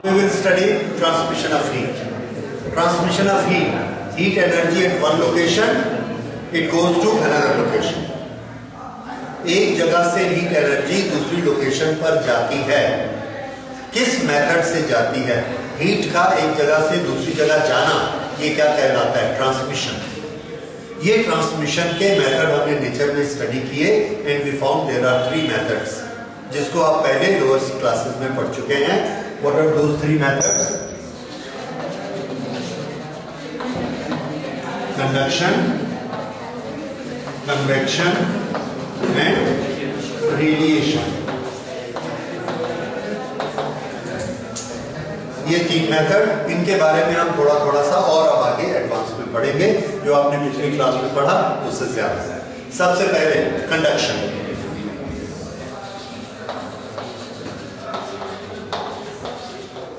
We will study transmission of heat. Transmission of heat. Heat energy at one location, it goes to another location. एक जगह से heat energy दूसरी location पर जाती है. किस मेथड से जाती है? हीट का एक जगह से दूसरी जगह जाना, ये क्या कहलाता है? ट्रांसमिशन. ये ट्रांसमिशन के मेथड हमने नेचर में स्टडी किए and we found there are 3 methods, जिसको आप पहले लोअर क्लासेस में पढ़ चुके हैं. What are those 3 methods? Conduction, convection and radiation. ये 3 मेथड, इनके बारे में हम थोड़ा थोड़ा सा और अब आगे एडवांस में पढ़ेंगे, जो आपने पिछली क्लास में पढ़ा उससे ज्यादा. सबसे पहले कंडक्शन.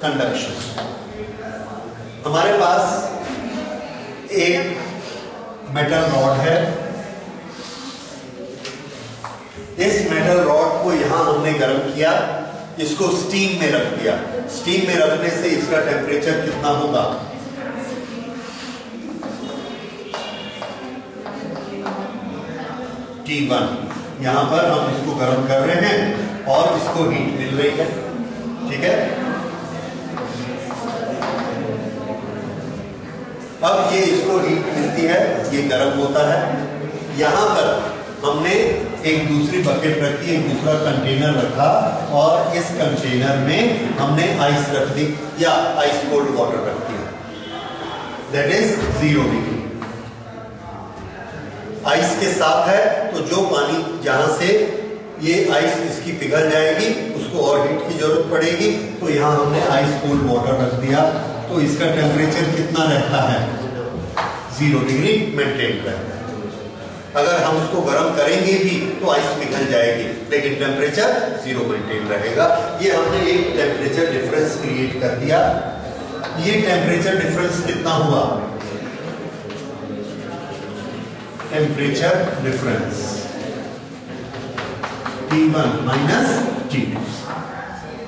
कंडक्शन, हमारे पास एक मेटल रॉड है. इस मेटल रॉड को यहां हमने गर्म किया, इसको स्टीम में रख दिया. स्टीम में रखने से इसका टेम्परेचर कितना होगा? T1. यहां पर हम इसको गर्म कर रहे हैं और इसको हीट मिल रही है. ठीक है. अब ये इसको हीट मिलती है, ये गर्म होता है. यहां पर हमने एक दूसरी बकेट रखी, एक दूसरा कंटेनर रखा और इस कंटेनर में हमने आइस रख दी या आइस कोल्ड वाटर रख दिया. That is 0 degree. आइस के साथ है तो जो पानी जहां से ये आइस इसकी पिघल जाएगी, उसको और हीट की जरूरत पड़ेगी, तो यहां हमने आइस कोल्ड वाटर रख दिया. तो इसका टेम्परेचर कितना रहता है? 0 डिग्री मेंटेन रहता है. अगर हम उसको गर्म करेंगे भी तो आइस पिघल जाएगी, लेकिन टेम्परेचर 0 मेंटेन रहेगा. ये हमने एक टेम्परेचर डिफरेंस क्रिएट कर दिया. ये टेम्परेचर डिफरेंस कितना हुआ? Temperature difference T1 minus T2.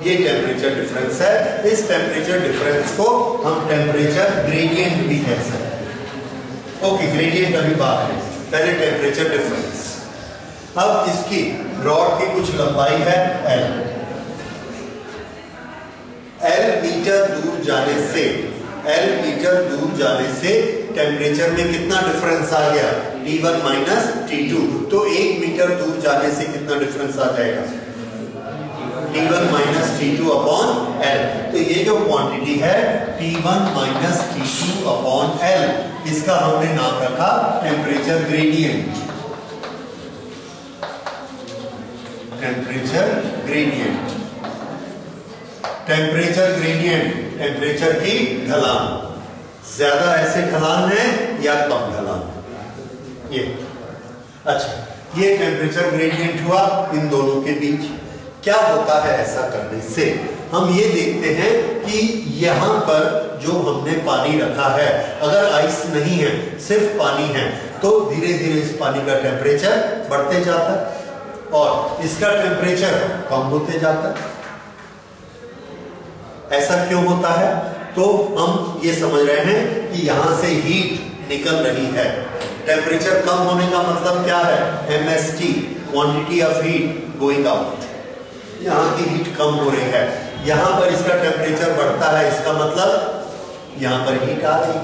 ये टेम्परेचर डिफरेंस है. इस टेम्परेचर डिफरेंस को हम टेम्परेचर ग्रेडियंट भी कह सकते हैं. ओके, ग्रेडियंट अभी बात है, पहले टेम्परेचर डिफरेंस. अब इसकी रॉड की कुछ लंबाई है L. L मीटर दूर जाने से टेम्परेचर में कितना डिफरेंस आ गया? T1 minus T2. तो 1 मीटर दूर जाने से कितना डिफरेंस आ जाएगा? T1 minus T2 upon L. तो ये जो क्वांटिटी है T1 minus T2 upon L, इसका हमने नाम रखा temperature gradient. Temperature gradient. Temperature gradient, temperature की ढलान. ज्यादा ऐसे ढलान है या कम ढलान? ये अच्छा, ये टेम्परेचर ग्रेडियंट हुआ इन दोनों के बीच. क्या होता है ऐसा करने से? हम ये देखते हैं कि यहां पर जो हमने पानी रखा है, अगर आइस नहीं है, सिर्फ पानी है, तो धीरे धीरे इस पानी का टेम्परेचर बढ़ते जाता है और इसका टेम्परेचर कम होते जाता है. ऐसा क्यों होता है? तो हम ये समझ रहे हैं कि यहां से हीट निकल रही है. टेम्परेचर कम होने का मतलब क्या है? MST, quantity of heat going out. यहाँ की हीट कम हो रही है, यहाँ पर इसका टेम्परेचर बढ़ता है, इसका मतलब यहाँ पर हीट आ रही है.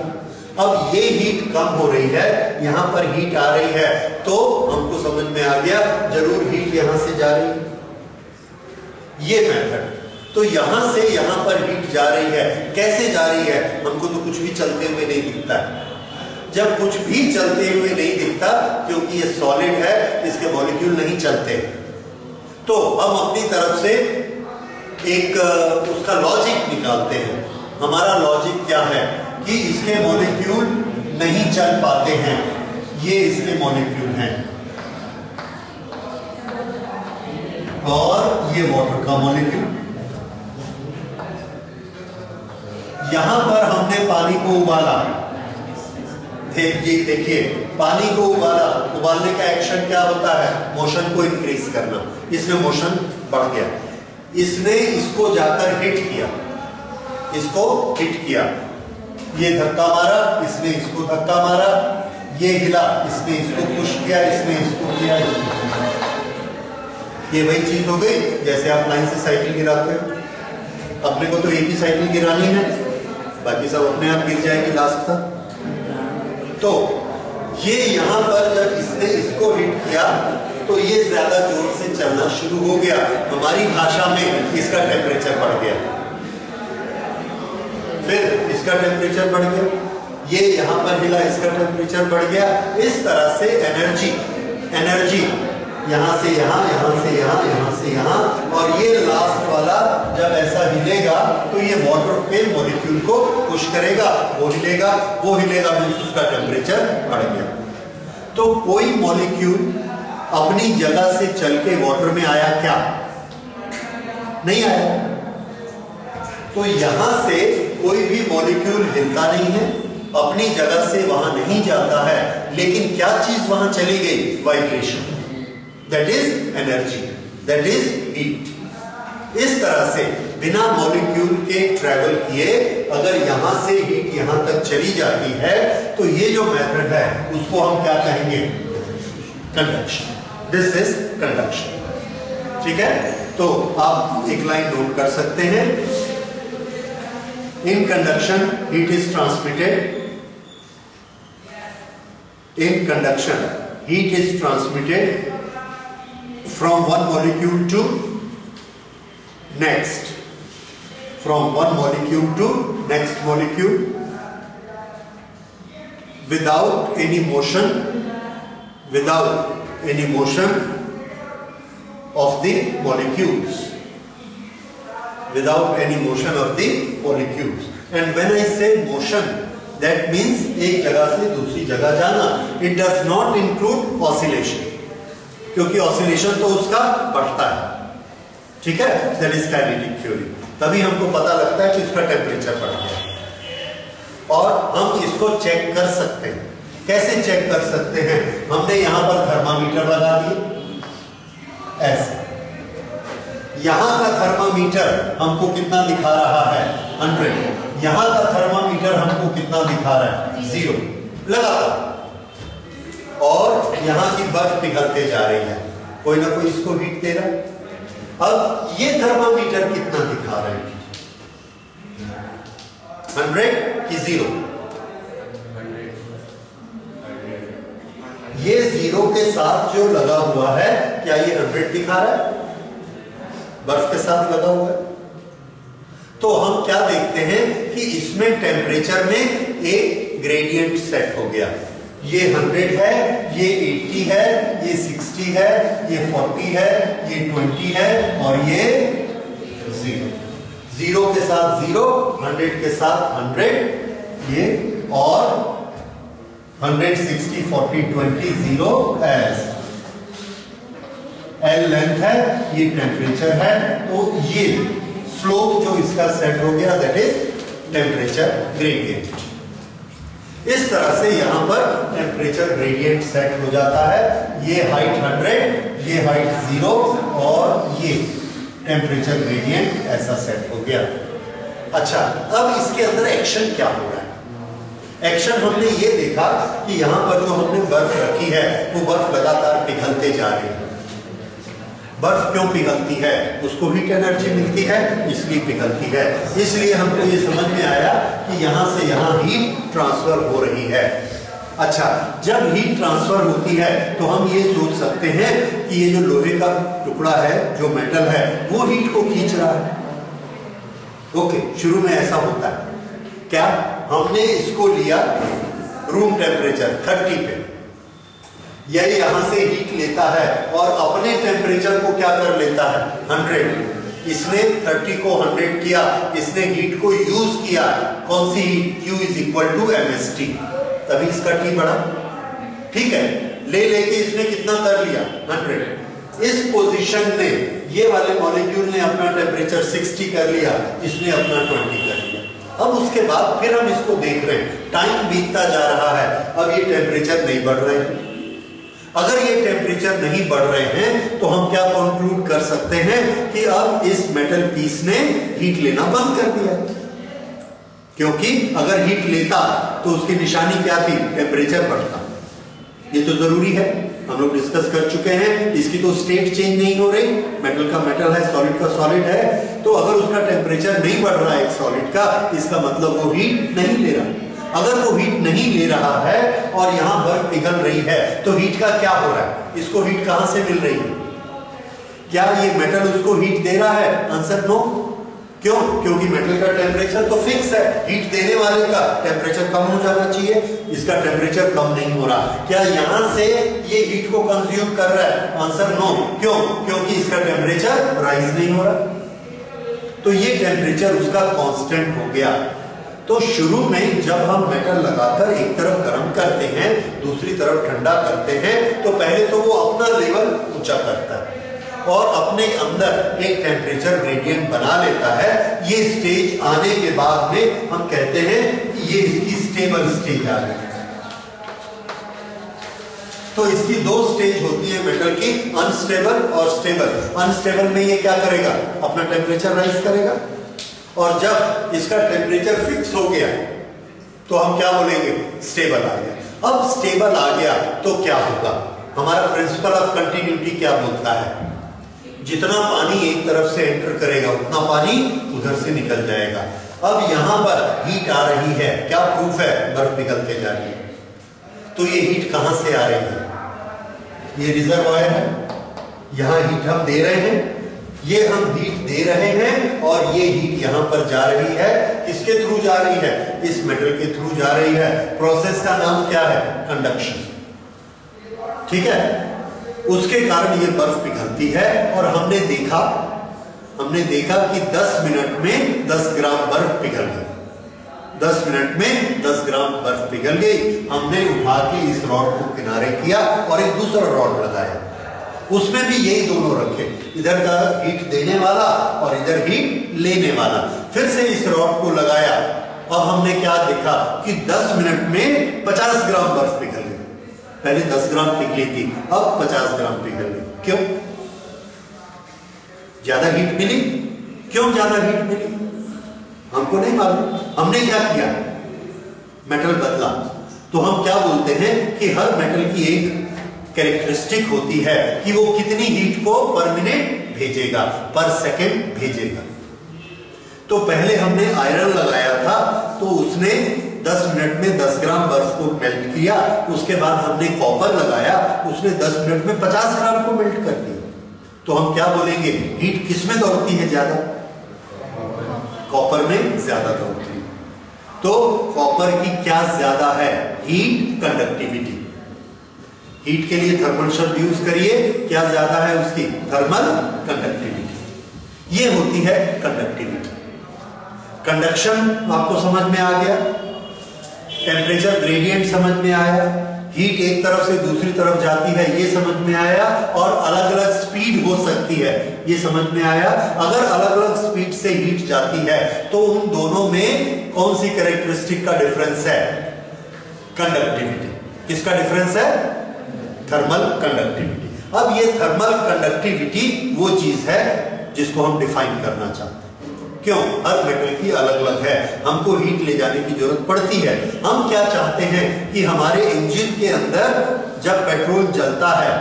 अब ये हीट कम हो रही है, यहाँ पर हीट आ रही है, तो हमको समझ में आ गया जरूर हीट यहाँ से जा रही है. ये मेथड. तो यहाँ से यहाँ पर हीट जा रही है. कैसे जा रही है? हमको तो कुछ भी चलते हुए नहीं दिखता है. जब कुछ भी चलते हुए नहीं दिखता, क्योंकि ये सॉलिड है, इसके मॉलिक्यूल नहीं चलते, तो हम अपनी तरफ से एक उसका लॉजिक निकालते हैं. हमारा लॉजिक क्या है कि इसके मॉलिक्यूल नहीं चल पाते हैं. ये इसके मॉलिक्यूल हैं और ये वाटर का मॉलिक्यूल. यहां पर हमने पानी को उबाला. देखिए, पानी को उबालने का एक्शन क्या होता है? मोशन को इंक्रीज करना. इसमें मोशन बढ़ गया, इसने इसको जाकर हिट किया. इसको हिट किया, ये धक्का मारा, इसने इसको धक्का मारा, ये हिला, इसने इसको पुश किया, इसने इसको किया, ये वही चीज हो गई जैसे आप लाइन से साइकिल गिराते हो। अपने को तो एक ही साइकिल गिरानी है, बाकी सब अपने आप गिर जाएगी लास्ट तक। तो ये यहां पर जब इसने इसको हिट किया तो ये ज्यादा जोर से चलना शुरू हो गया, हमारी भाषा में इसका टेम्परेचर बढ़ गया, फिर इसका टेम्परेचर बढ़ गया, ये यहां पर हिला, इसका टेम्परेचर बढ़ गया। इस तरह से एनर्जी यहां से यहां, यहां से यहां, यहां से यहां, और ये लास्ट वाला जब ऐसा हिलेगा तो ये वाटर के मॉलिक्यूल को पुश करेगा, वो हिलेगा मींस उसका टेम्परेचर बढ़ गया। तो कोई मॉलिक्यूल अपनी जगह से चल के वाटर में आया क्या? नहीं आया। तो यहां से कोई भी मॉलिक्यूल हिलता नहीं है, अपनी जगह से वहां नहीं जाता है, लेकिन क्या चीज वहां चली गई? Vibration, that is energy, that is heat. इस तरह से बिना मॉलिक्यूल के ट्रेवल किए अगर यहां से हीट यहां तक चली जाती है तो ये जो मेथड है उसको हम क्या कहेंगे? कंडक्शन। This is conduction. ठीक है, तो आप एक लाइन नोट कर सकते हैं। In conduction heat is transmitted, in conduction heat is transmitted from one molecule to next, from one molecule to next molecule without any motion of the molecules, without any motion of the molecules. And when I say motion, that means एक जगह से दूसरी जगह जाना. It does not include oscillation, क्योंकि oscillation तो उसका बढ़ता है. ठीक है, दैट इज काइनेटिक थ्योरी. तभी हमको पता लगता है कि उसका टेम्परेचर बढ़ गया. और हम इसको चेक कर सकते हैं. कैसे चेक कर सकते हैं? हमने यहां पर थर्मामीटर लगा दिए ऐसे. यहां का थर्मामीटर हमको कितना दिखा रहा है? 100. यहां का थर्मामीटर हमको कितना दिखा रहा है? 0. लगा, और यहां की बर्फ पिघलते जा रही है, कोई ना कोई इसको हीट दे रहा है. अब ये थर्मामीटर कितना दिखा रहे हैं? 100 कि 0? ये 0 के साथ जो लगा हुआ है, क्या ये 100 दिखा रहा है? बर्फ के साथ लगा हुआ है. तो हम क्या देखते हैं कि इसमें टेम्परेचर में एक ग्रेडियंट सेट हो गया. ये 100 है, ये 80 है, ये 60 है, ये 40 है, ये 20 है, और ये 0. 0 के साथ 0, 100 के साथ 100, ये, और 100, 60, 40, 20, 0 एस. L लेंथ है, ये टेम्परेचर है. तो ये स्लोप जो इसका सेट हो गया, दैट इज टेम्परेचर ग्रेडियंट. इस तरह से यहां पर टेम्परेचर ग्रेडियंट सेट हो जाता है. ये हाइट 100, ये हाइट 0, और ये टेम्परेचर ग्रेडियंट ऐसा सेट हो गया. अच्छा, अब इसके अंदर एक्शन क्या हो रहा है? एक्शन हमने ये देखा कि यहां पर जो हमने बर्फ रखी है वो बर्फ लगातार पिघलते जा रही है. बर्फ क्यों पिघलती है? उसको हीट एनर्जी मिलती है, इसलिए पिघलती है. इसलिए हमको ये समझ में आया कि यहां से यहां हीट ट्रांसफर हो रही है. अच्छा, जब हीट ट्रांसफर होती है तो हम ये सोच सकते हैं कि ये जो लोहे का टुकड़ा है, जो मेटल है, वो हीट को खींच रहा है. ओके, शुरू में ऐसा होता है. क्या? हमने इसको लिया रूम टेम्परेचर 30 पे, यह यहां से हीट लेता है और अपने टेम्परेचर को क्या कर लेता है? 100. इसने 30 को 100 किया, इसने हीट को यूज किया. कौन सी heat? Q is equal to mst. तभी इसका T बढ़ा. ठीक है, ले लेके इसने कितना कर लिया? 100. इस पोजीशन में ये वाले मॉलिक्यूल ने अपना टेम्परेचर 60 कर लिया, इसने अपना 20 कर लिया. अब उसके बाद फिर हम इसको देख रहे हैं, टाइम बीतता जा रहा है, अब ये टेम्परेचर नहीं बढ़ रहे हैं. अगर ये टेम्परेचर नहीं बढ़ रहे हैं तो हम क्या कंक्लूड कर सकते हैं कि अब इस मेटल पीस ने हीट लेना बंद कर दिया. क्योंकि अगर हीट लेता तो उसकी निशानी क्या थी, टेम्परेचर बढ़ता। ये तो जरूरी है, हम लोग डिस्कस कर चुके हैं। इसकी तो स्टेट चेंज नहीं हो रही, मेटल का मेटल है, सॉलिड का सॉलिड है, तो अगर उसका टेम्परेचर नहीं बढ़ रहा है एक सॉलिड का, इसका मतलब वो हीट नहीं ले रहा। अगर वो हीट नहीं ले रहा है और यहाँ बर्फ पिघल रही है, तो हीट का क्या हो रहा है, इसको हीट कहां से मिल रही है? क्या ये मेटल उसको हीट दे रहा है? Answer no. क्यों? क्योंकि मेटल का टेम्परेचर तो फिक्स है, हीट देने वाले का टेम्परेचर कम हो जाना चाहिए, इसका टेम्परेचर कम नहीं हो रहा। क्या यहां से ये हीट को कंज्यूम कर रहा है? Answer no. क्यों? क्योंकि इसका टेम्परेचर राइज नहीं हो रहा। तो ये टेम्परेचर उसका कांस्टेंट हो गया। तो शुरू में जब हम मेटल लगाकर एक तरफ गर्म करते हैं, दूसरी तरफ ठंडा करते हैं, तो पहले तो वो अपना लेवल ऊंचा करता है और अपने अंदर एक टेम्परेचर ग्रेडियंट बना लेता है। ये स्टेज आने के बाद में हम कहते हैं कि ये इसकी स्टेबल स्टेज आ गई। तो इसकी दो स्टेज होती है मेटल की, अनस्टेबल और स्टेबल। अनस्टेबल में ये क्या करेगा, अपना टेम्परेचर राइज करेगा, और जब इसका टेम्परेचर फिक्स हो गया तो हम क्या बोलेंगे, स्टेबल आ गया। अब स्टेबल आ गया तो क्या होगा, हमारा प्रिंसिपल ऑफ कंटिन्यूटी क्या बोलता है, जितना पानी एक तरफ से एंटर करेगा उतना पानी उधर से निकल जाएगा। अब यहां पर हीट आ रही है, क्या प्रूफ है, बर्फ पिघलते जा रही है। तो ये हीट कहां से आ रही है, ये रिजर्वायर है, यहां हीट हम दे रहे हैं, ये हम हीट दे रहे हैं और ये हीट यहां पर जा रही है। किसके थ्रू जा रही है, इस मेटल के थ्रू जा रही है। प्रोसेस का नाम क्या है, कंडक्शन। ठीक है, उसके कारण ये बर्फ पिघलती है और हमने देखा कि 10 मिनट में 10 ग्राम बर्फ पिघल गई। 10 मिनट में 10 ग्राम बर्फ पिघल गई। हमने उठा के इस रॉड को किनारे किया और एक दूसरा रॉड लगाया, उसमें भी यही दोनों रखे, इधर का हीट देने वाला और इधर हीट लेने वाला। फिर से इस रॉड को लगाया। अब हमने क्या देखा कि 10 मिनट में 50 ग्राम बर्फ पिघल गई। पहले 10 ग्राम पिघली थी, अब 50 ग्राम पिघल गई। क्यों? ज्यादा हीट मिली। क्यों ज्यादा हीट मिली हमको नहीं मालूम। हमने क्या किया, मेटल बदला। तो हम क्या बोलते हैं कि हर मेटल की एक कैरेक्टरिस्टिक होती है कि वो कितनी हीट को पर मिनट भेजेगा, पर सेकंड भेजेगा। तो पहले हमने आयरन लगाया था, तो उसने 10 मिनट में 10 ग्राम बर्फ को मेल्ट किया। उसके बाद हमने कॉपर लगाया, उसने 10 मिनट में 50 ग्राम को मेल्ट कर दिया। तो हम क्या बोलेंगे, हीट किसमें दौड़ती है ज्यादा, कॉपर में ज्यादा दौड़ती है। तो कॉपर की क्या ज्यादा है, हीट कंडक्टिविटी। हीट के लिए थर्मल शब्द यूज करिए, क्या ज्यादा है उसकी, थर्मल कंडक्टिविटी। ये होती है कंडक्टिविटी। कंडक्शन आपको समझ में आ गया, टेम्परेचर ग्रेडियंट समझ में आया, हीट एक तरफ से दूसरी तरफ जाती है ये समझ में आया, और अलग अलग स्पीड हो सकती है ये समझ में आया। अगर अलग अलग स्पीड से हीट जाती है तो उन दोनों में कौन सी कैरेक्टरिस्टिक का डिफरेंस है, कंडक्टिविटी। किसका डिफरेंस है, थर्मल कंडक्टिविटी। अब ये थर्मल कंडक्टिविटी वो चीज है जिसको हम डिफाइन करना चाहते हैं। क्यों, हर मेटल की अलग अलग है, हमको हीट ले जाने की जरूरत पड़ती है। हम क्या चाहते हैं कि हमारे इंजन के अंदर जब पेट्रोल जलता है,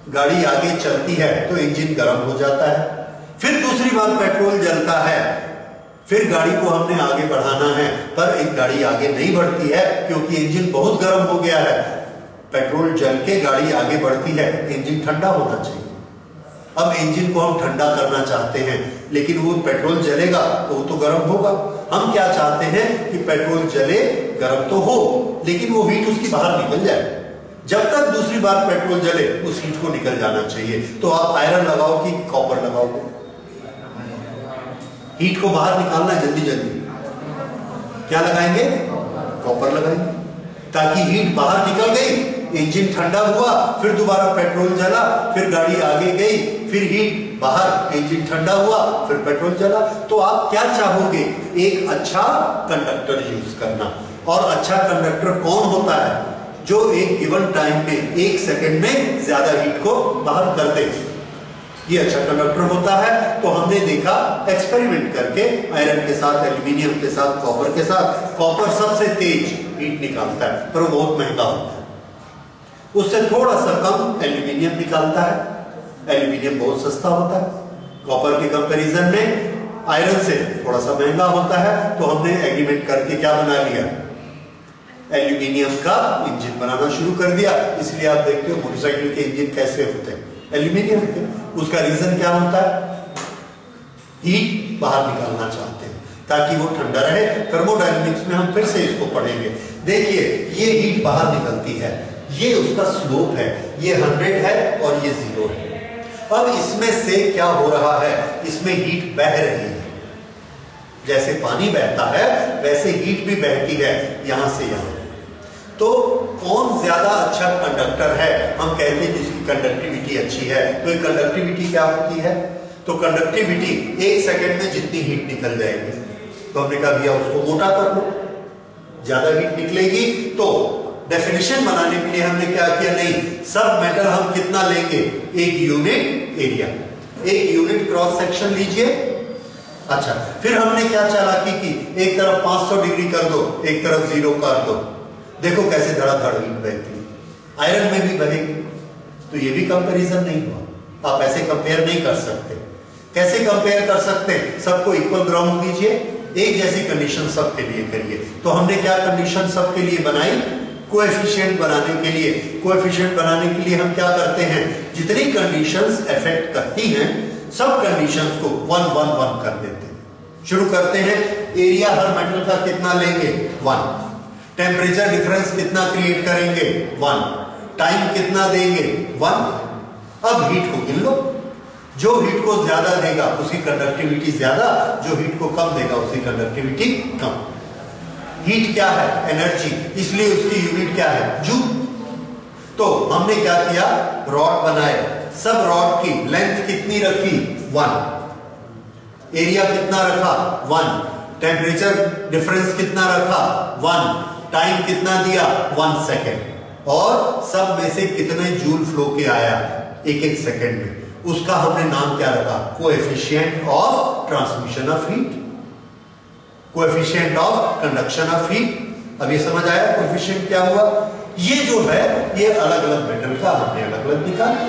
गाड़ी आगे चलती है तो इंजन गर्म हो जाता है। फिर दूसरी बार पेट्रोल जलता है, फिर गाड़ी को हमने आगे बढ़ाना है, पर एक गाड़ी आगे नहीं बढ़ती है क्योंकि इंजन बहुत गर्म हो गया है। पेट्रोल जल के गाड़ी आगे बढ़ती है, इंजन ठंडा होना चाहिए। अब इंजन को हम ठंडा करना चाहते हैं, लेकिन वो पेट्रोल जलेगा तो वो तो गर्म होगा। हम क्या चाहते हैं कि पेट्रोल जले, गर्म तो हो, लेकिन वो हीट उसकी बाहर निकल जाए। जब तक दूसरी बार पेट्रोल जले उस हीट को निकल जाना चाहिए। तो आप आयरन लगाओ कि कॉपर लगाओगे, हीट को बाहर निकालना है जल्दी जल्दी, क्या लगाएंगे, कॉपर लगाएंगे, ताकि हीट बाहर निकल गई, इंजन ठंडा हुआ, फिर दोबारा पेट्रोल जला, फिर गाड़ी आगे गई, फिर हीट बाहर, इंजन ठंडा हुआ, फिर पेट्रोल जला। तो आप क्या चाहोगे, एक अच्छा कंडक्टर यूज करना। और अच्छा कंडक्टर कौन होता है, जो एक गिवन टाइम में, 1 सेकंड में ज्यादा हीट को बाहर कर दे। ये अच्छा कंडक्टर होता है। तो हमने देखा एक्सपेरिमेंट करके आयरन के साथ, एल्यूमिनियम के साथ, कॉपर के साथ, कॉपर सबसे तेज हीट निकालता है पर वो बहुत महंगा होता है। उससे थोड़ा सा कम एल्यूमिनियम निकालता है। एल्यूमिनियम बहुत सस्ता होता है, कॉपर के कंपैरिजन में आयरन से थोड़ा सा महंगा होता है। तो हमने एग्रीमेंट करके क्या बना लिया, एल्यूमिनियम का इंजन बनाना शुरू कर दिया। इसलिए आप देखते हो मोटरसाइकिल के इंजन कैसे होते हैं, एल्यूमिनियम के। उसका रीजन क्या होता है, हीट बाहर निकालना चाहते हैं ताकि वो ठंडा रहे। थर्मोडायनेमिक्स में हम फिर से इसको पढ़ेंगे। देखिए ये हीट बाहर निकलती है, ये उसका स्लोप है, ये 100 है और ये 0 है। अब इसमें से क्या हो रहा है, इसमें हीट बह रही है। जैसे पानी बहता है वैसे हीट भी बहती है यहां से यहां। तो कौन ज्यादा अच्छा कंडक्टर है, हम कहते हैं जिसकी कंडक्टिविटी अच्छी है। तो ये कंडक्टिविटी क्या होती है, तो कंडक्टिविटी 1 सेकंड में जितनी हीट निकल जाएगी। तो हमने कहा भैया उसको मोटा कर लो, ज्यादा हीट निकलेगी। तो डेफिनेशन बनाने के लिए हमने क्या किया, नहीं सब मेटल हम कितना लेंगे, 1 unit area, 1 unit cross section लीजिए। अच्छा, फिर हमने क्या चालाकी की, एक तरफ 500 डिग्री कर दो, एक तरफ 0 कर दो। देखो कैसे धड़ाधड़ हीट बहती है, आयरन में भी बहेगी। तो ये भी कंपैरिजन नहीं हुआ, आप ऐसे कंपेयर नहीं कर सकते। कैसे कंपेयर कर सकते हैं, सबको इक्वल ग्राउंड दीजिए, एक जैसी कंडीशन सबके लिए करिए। तो हमने क्या कंडीशन सबके लिए बनाई, कोएफिशिएंट बनाने के लिए। कोएफिशिएंट बनाने के लिए हम क्या करते हैं, जितनी कंडीशंस अफेक्ट करती हैं सब कंडीशंस को 1 1 1 कर देते हैं। शुरू करते हैं, एरिया हर मेटल का कितना लेंगे, 1। टेम्परेचर डिफरेंस कितना क्रिएट करेंगे, 1। टाइम कितना देंगे, 1। अब हीट को गिन लो, जो हीट को ज्यादा देगा उसकी कंडक्टिविटी ज्यादा, जो हीट को कम देगा उसकी कंडक्टिविटी कम। हीट क्या है, एनर्जी, इसलिए उसकी यूनिट क्या है, जूल। तो हमने क्या किया, रॉड बनाए, सब रॉड की लेंथ कितनी रखी, 1। एरिया कितना रखा, 1। टेम्परेचर डिफरेंस कितना रखा, 1। टाइम कितना दिया, 1 सेकेंड। और सब में से कितने जूल फ्लो के आया, 1 सेकेंड में। उसका हमने नाम क्या रखा, coefficient of transmission of heat, coefficient of conduction of heat. अब ये समझ आया कोएफिशिएंट क्या हुआ। ये जो है ये अलग अलग मेटल का हमने अलग अलग निकाला,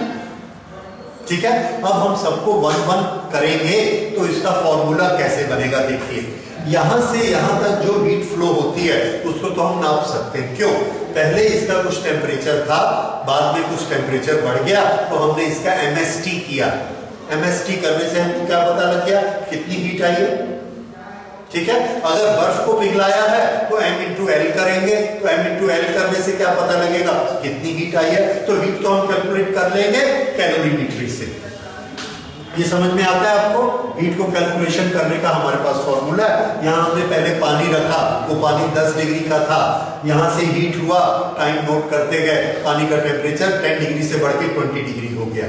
ठीक है। अब हम सबको 1 1 करेंगे तो इसका फॉर्मूला कैसे बनेगा, देखिए यहां से यहां तक जो हीट फ्लो होती है उसको तो हम नाप सकते हैं। क्यों, पहले इसका कुछ टेम्परेचर था, बाद में कुछ टेम्परेचर बढ़ गया तो हमने इसका MST किया। MST करने से हमको क्या पता लग गया, कितनी हीट आई है, ठीक है। अगर बर्फ को पिघलाया है तो M × L करेंगे, तो M × L करने से क्या पता लगेगा, कितनी हीट आई है। तो हीट तो हम कैलकुलेट कर लेंगे कैलोरीमेट्री से। ये समझ में आता है आपको, हीट को कैलकुलेशन करने का हमारे पास फॉर्मूला है। यहाँ हमने पहले पानी रखा, वो पानी 10 डिग्री का था, यहाँ से हीट हुआ, टाइम नोट करते गए, पानी का टेम्परेचर 10 डिग्री से बढ़ के 20 डिग्री हो गया,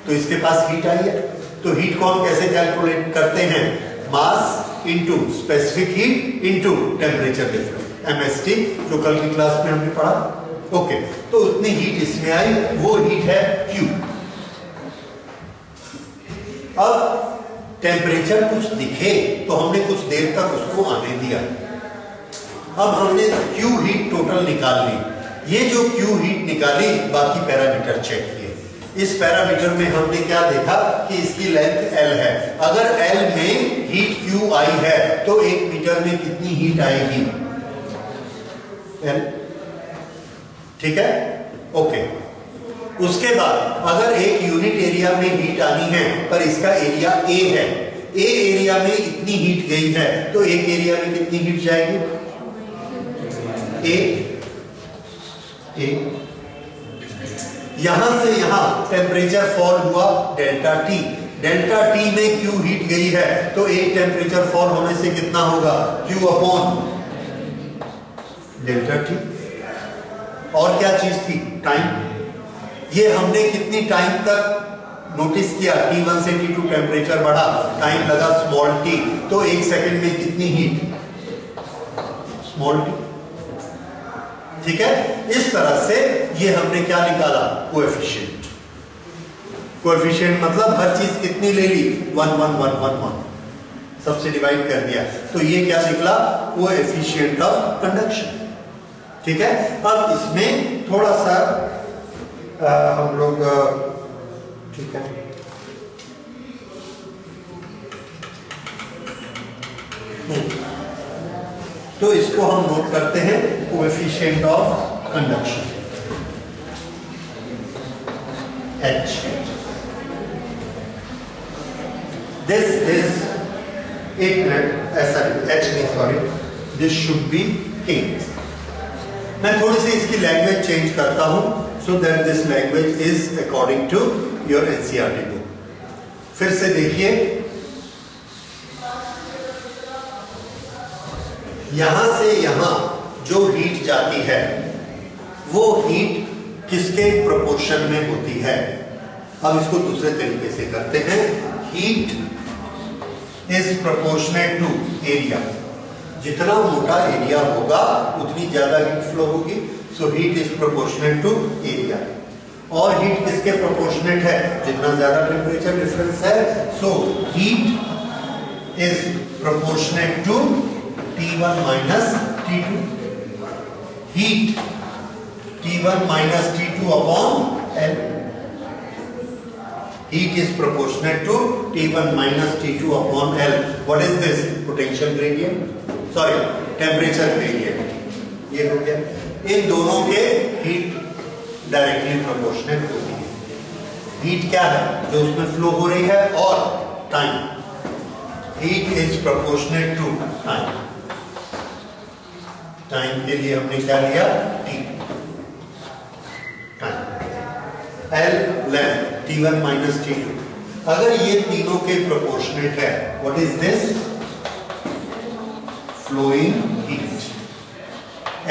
तो इसके पास हीट आई है। तो हीट को हम कैसे कैलकुलेट करते हैं, mass into specific heat into temperature difference, MST, जो कल की क्लास में हमने पढ़ा। ओके, तो उतनी हीट इसमें आई, वो हीट है Q। अब टेम्परेचर कुछ दिखे तो हमने कुछ देर तक उसको आने दिया। अब हमने Q हीट टोटल निकाल ली। ये जो Q हीट निकाली, बाकी पैरामीटर चेक किए। इस पैरामीटर में हमने क्या देखा कि इसकी लेंथ L है। अगर L में हीट Q आई है तो 1 मीटर में कितनी हीट आएगी, L, ठीक है। ओके, उसके बाद अगर एक यूनिट एरिया में हीट आनी है पर इसका एरिया A है, A एरिया में इतनी हीट गई है तो एक एरिया में कितनी हीट जाएगी, A। यहां से यहां टेम्परेचर फॉल हुआ डेल्टा T। डेल्टा T में Q हीट गई है तो एक टेम्परेचर फॉल होने से कितना होगा, Q अपॉन डेल्टा T। और क्या चीज थी, टाइम। ये हमने कितनी टाइम तक नोटिस किया, T1 से T2 टेम्परेचर बढ़ा, टाइम लगा स्मॉल t, तो 1 सेकंड में कितनी हीट, स्मॉल t, ठीक है। इस तरह से ये हमने क्या निकाला, कोएफिशिएंट। कोएफिशिएंट मतलब हर चीज कितनी ले ली, 1 1 1 1 1, सबसे डिवाइड कर दिया, तो ये क्या निकला, कोएफिशिएंट ऑफ कंडक्शन। ठीक है, अब इसमें थोड़ा सा हम लोग, ठीक है, तो इसको हम नोट करते हैं, coefficient of conduction H. This is एक मिनट, ऐसा H नहीं, sorry, this should be K। मैं थोड़ी सी इसकी लैंग्वेज चेंज करता हूं, so that this language is according to your NCERT book. फिर से देखिए, यहां से यहां जो हीट जाती है वो हीट किसके प्रोपोर्शन में होती है। अब इसको दूसरे तरीके से करते हैं, heat is proportionate to area. जितना मोटा एरिया होगा उतनी ज्यादा हीट फ्लो होगी, so heat is proportionate to area. और हीट किसके प्रोपोर्शनेट है, जितना ज्यादा टेम्परेचर डिफरेंस है, so heat is proportionate to T1 minus T2, heat T1 minus T2 upon L. Heat is proportionate to T1 minus T2 upon L. What is this? Potential gradient, sorry, temperature gradient. ये हो गया, इन दोनों के heat directly proportionate होती है। Heat क्या है, जो उसमें फ्लो हो रही है, और time, heat is proportionate to time. Time के लिए हमने क्या लिया, T, time, L length, T1 minus T2। अगर ये तीनों के प्रोपोर्शनेट है, what is this, flowing heat,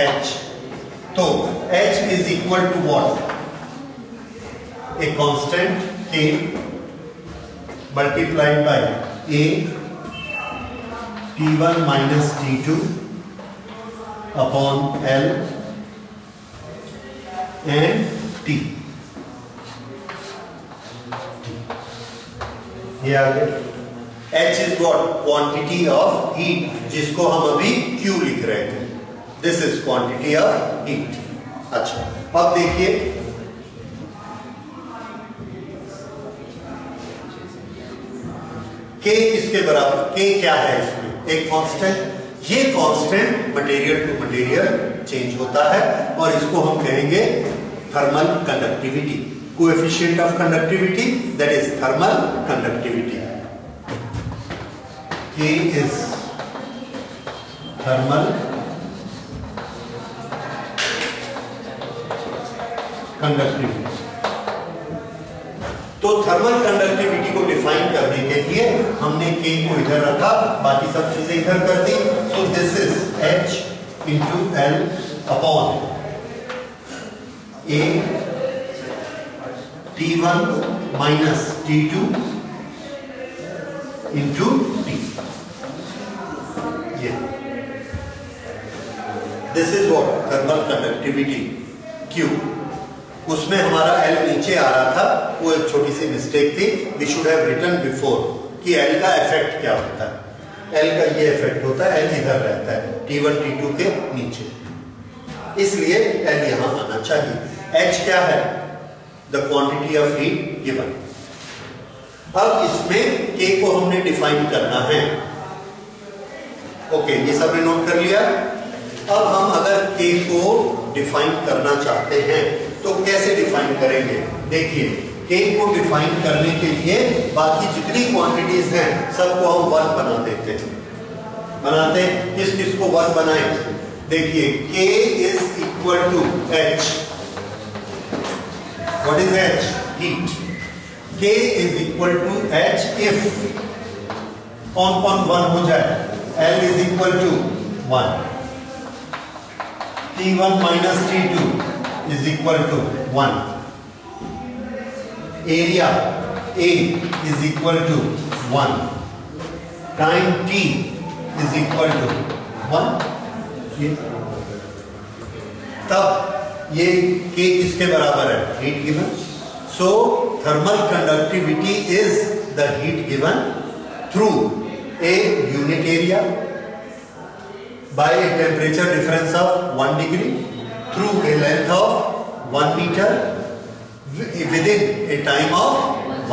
H। तो H is equal to what, a constant K multiplied by A T1 minus T2 upon L and T। ये आ गया, H is what, quantity of heat, जिसको हम अभी Q लिख रहे थे, this is quantity of heat। अच्छा, अब देखिए, K किसके बराबर, K क्या है इसमें, एक कांस्टेंट। ये constant material to material change होता है, और इसको हम कहेंगे thermal conductivity, coefficient of conductivity, that is thermal conductivity. K is thermal conductivity. तो थर्मल कंडक्टिविटी को डिफाइन करने के लिए हमने K को इधर रखा, बाकी सब चीजें इधर कर दी, so this is H into L upon A T1 minus T2 into T। ये this is what, thermal conductivity Q। उसमें हमारा L नीचे आ रहा था, वो एक छोटी सी मिस्टेक थी, we should have written before कि L का इफेक्ट क्या होता है। L का ये इफेक्ट होता है, L इधर रहता है T1 T2 के नीचे, इसलिए L यहां आना चाहिए। H क्या है, the quantity of heat given. अब इसमें K को हमने डिफाइन करना है, ओके, ये सबने नोट कर लिया। अब हम अगर K को डिफाइन करना चाहते हैं तो कैसे डिफाइन करेंगे, देखिए, K को डिफाइन करने के लिए बाकी जितनी क्वांटिटीज हैं सबको हम 1 बना देते हैं। बनाते हैं, किस किस को 1 बनाएं, देखिए, K is equal to H। What is H, heat. K is equal to H if कौन कौन 1 हो जाए, L is equal to 1, T1 minus T2 is equal to 1, area A is equal to 1, time T is equal to 1। तब ये K किसके बराबर है, heat given. So thermal conductivity is the heat given through a unit area by a temperature difference of 1 degree through a length of 1 meter within a time of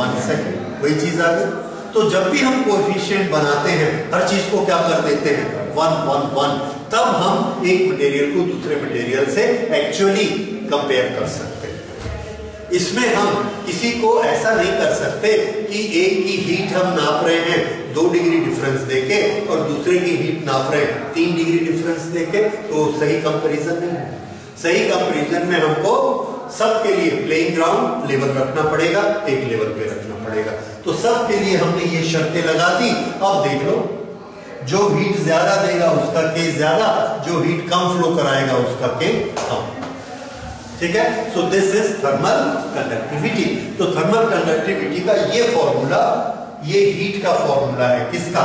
1 second. वही चीज आ गई। तो जब भी हम कोएफिशिएंट बनाते हैं हर चीज को क्या कर देते हैं 1 1 1, तब हम एक मटेरियल को दूसरे मटेरियल से एक्चुअली कंपेयर कर सकते हैं। इसमें हम किसी को ऐसा नहीं कर सकते कि एक की हीट हम नाप रहे हैं 2 डिग्री डिफरेंस देके और दूसरे की हीट नाप रहे हैं 3 डिग्री डिफरेंस देके, तो सही कंपैरिजन नहीं है। सही कंपैरिजन में हमको सबके लिए प्लेइंग ग्राउंड लेवल रखना पड़ेगा, एक लेवल पे रखना पड़ेगा। तो सबके लिए हमने ये शर्तें लगा दी। अब देख लो, जो हीट ज्यादा देगा उसका के ज्यादा, जो हीट कम फ्लो कराएगा उसका के कम। ठीक है, सो दिस इज थर्मल कंडक्टिविटी। तो थर्मल कंडक्टिविटी का ये फॉर्मूला, ये हीट का फॉर्मूला है, किसका?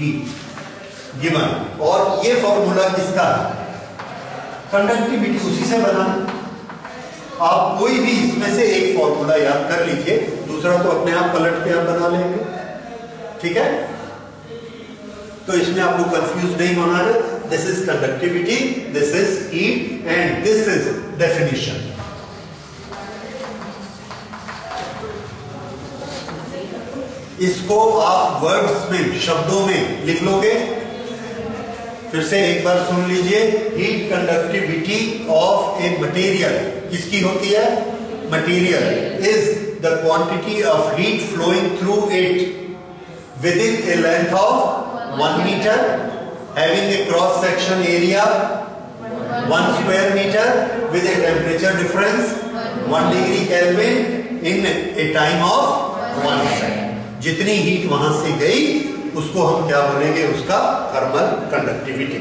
Heat given. और ये फॉर्मूला किसका? कंडक्टिविटी, उसी से बना। आप कोई भी इसमें से एक फॉर्मूला याद कर लीजिए, दूसरा तो अपने आप पलट के आप बना लेंगे। ठीक है, तो इसमें आपको कंफ्यूज नहीं होना है। This is conductivity, this is heat and this is definition. इसको आप वर्ड्स में, शब्दों में लिख लोगे। फिर से एक बार सुन लीजिए, heat conductivity of a material किसकी होती है? Material is the quantity of heat flowing through it within a length of 1 metre having a cross section area 1 square metre with a temperature difference 1 degree kelvin in a time of 1 second. जितनी heat वहां से गई उसको हम क्या बोलेंगे? उसका thermal conductivity.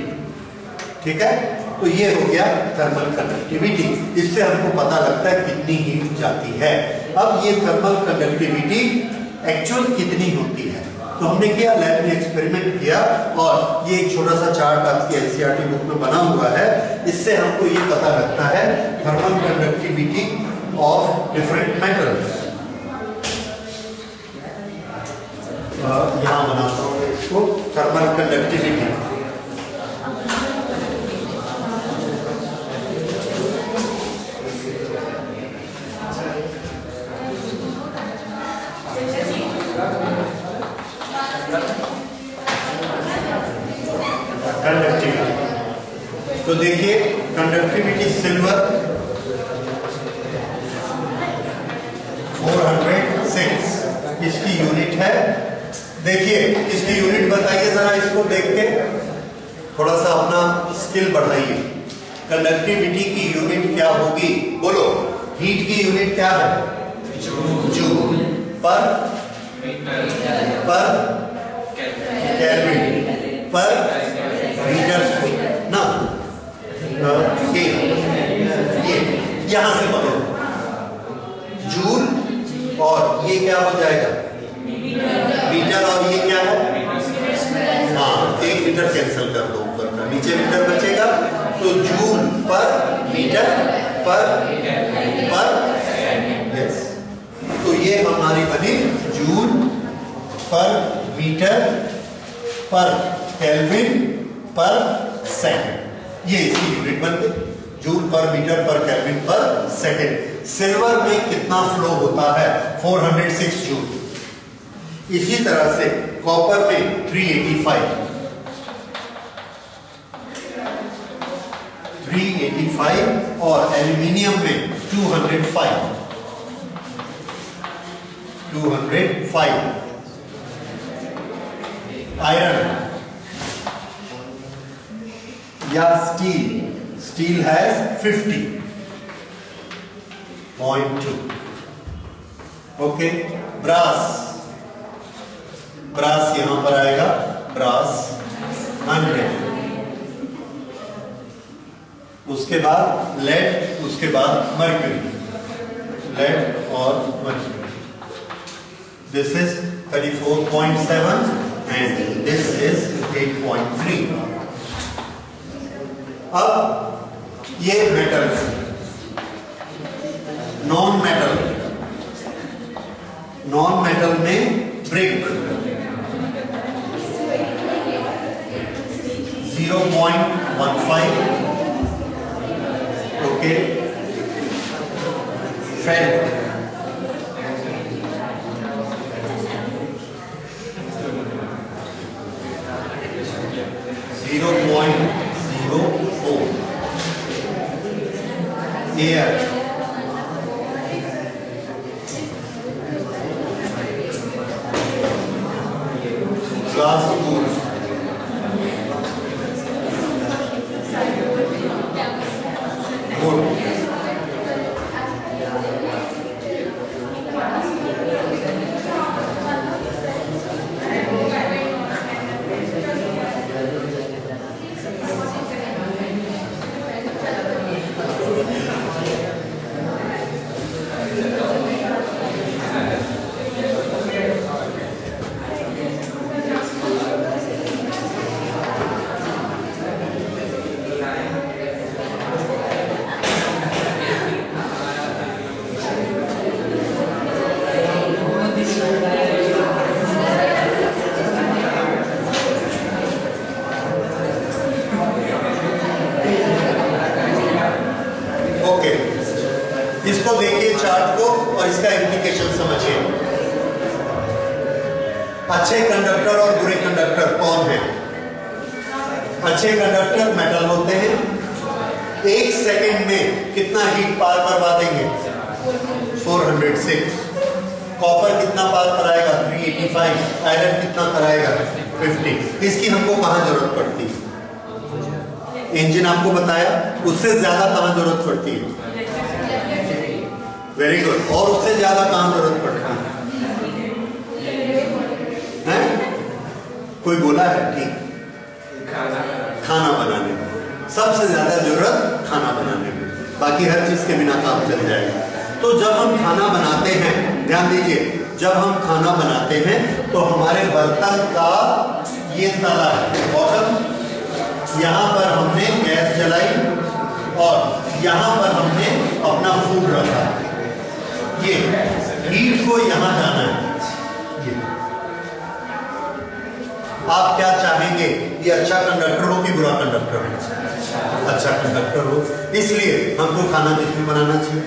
ठीक है, तो ये हो गया थर्मल कंडक्टिविटी। इससे हमको पता लगता है कितनी हीट जाती है। अब ये थर्मल कंडक्टिविटी एक्चुअल कितनी होती है, तो हमने किया, लैब में एक्सपेरिमेंट किया, और ये एक छोटा सा चार्ट आपकी एनसीईआरटी बुक में बना हुआ है। इससे हमको ये पता लगता है thermal conductivity of different metals. यहां बनाता हूं इसको, थर्मल कंडक्टिविटी। कंडक्टिविटी, तो देखिए कंडक्टिविटी सिल्वर 406 इसकी यूनिट है। देखिए इसकी यूनिट बताइए जरा, इसको देख के थोड़ा सा अपना स्किल बढ़ाइए। कंडक्टिविटी की यूनिट क्या होगी? बोलो। हीट की यूनिट क्या है? जूल पर केल्विन पर मीटर स्क्वायर ना। ये यहां से पकड़ो, जूल और ये क्या हो जाएगा? मीटर। और ये क्या है? हाँ, 1 मीटर कैंसिल कर दो, ऊपर का नीचे मीटर बचेगा। तो जूल पर मीटर पर यस, तो ये हमारी बनी जूल पर मीटर पर केल्विन पर सेकंड। ये इसकी यूनिट बन गई, जूल पर मीटर पर केल्विन पर सेकंड। सिल्वर में कितना फ्लो होता है? 406 जूल। इसी तरह से कॉपर में 385 और एल्यूमिनियम में 205। आयरन या स्टील हैज 50.2। ओके, ब्रास यहां पर आएगा, ब्रास 100। उसके बाद लेड, उसके बाद मर्क्यूरी, लेड और mercury. This is 34.7 and this is 8.3। अब ये metals, non metal non metal में brick 0.15, okay. Felt 0.04, air glass wood इसको देखिए चार्ट को और इसका इंप्लीकेशन समझिए। अच्छे कंडक्टर और बुरे कंडक्टर कौन हैं? अच्छे कंडक्टर मेटल होते हैं, 1 सेकेंड में कितना हीट पार करवा देंगे? 406। कॉपर कितना पार कराएगा? 385। आयरन कितना कराएगा? 50। इसकी हमको कहां जरूरत पड़ती है? इंजन आपको बताया, उससे ज्यादा कहां जरूरत पड़ती है? Very good. और उससे ज्यादा कहां जरूरत पड़ती है? कोई बोला है? ठीक, खाना बनाने में सबसे ज्यादा जरूरत खाना बनाने में, बाकी हर चीज के बिना काम चल जाएगा। तो जब हम खाना बनाते हैं, ध्यान दीजिए, जब हम खाना बनाते हैं तो हमारे बर्तन का ये तला है, बॉटम, यहां पर हमने गैस जलाई और यहां पर हमने अपना फूड रखा। ये हीट को यहां जाना है। ये आप क्या चाहेंगे? ये अच्छा कंडक्टर हो कि बुरा कंडक्टर हो? अच्छा कंडक्टर हो, इसलिए हमको खाना किसमें बनाना चाहिए?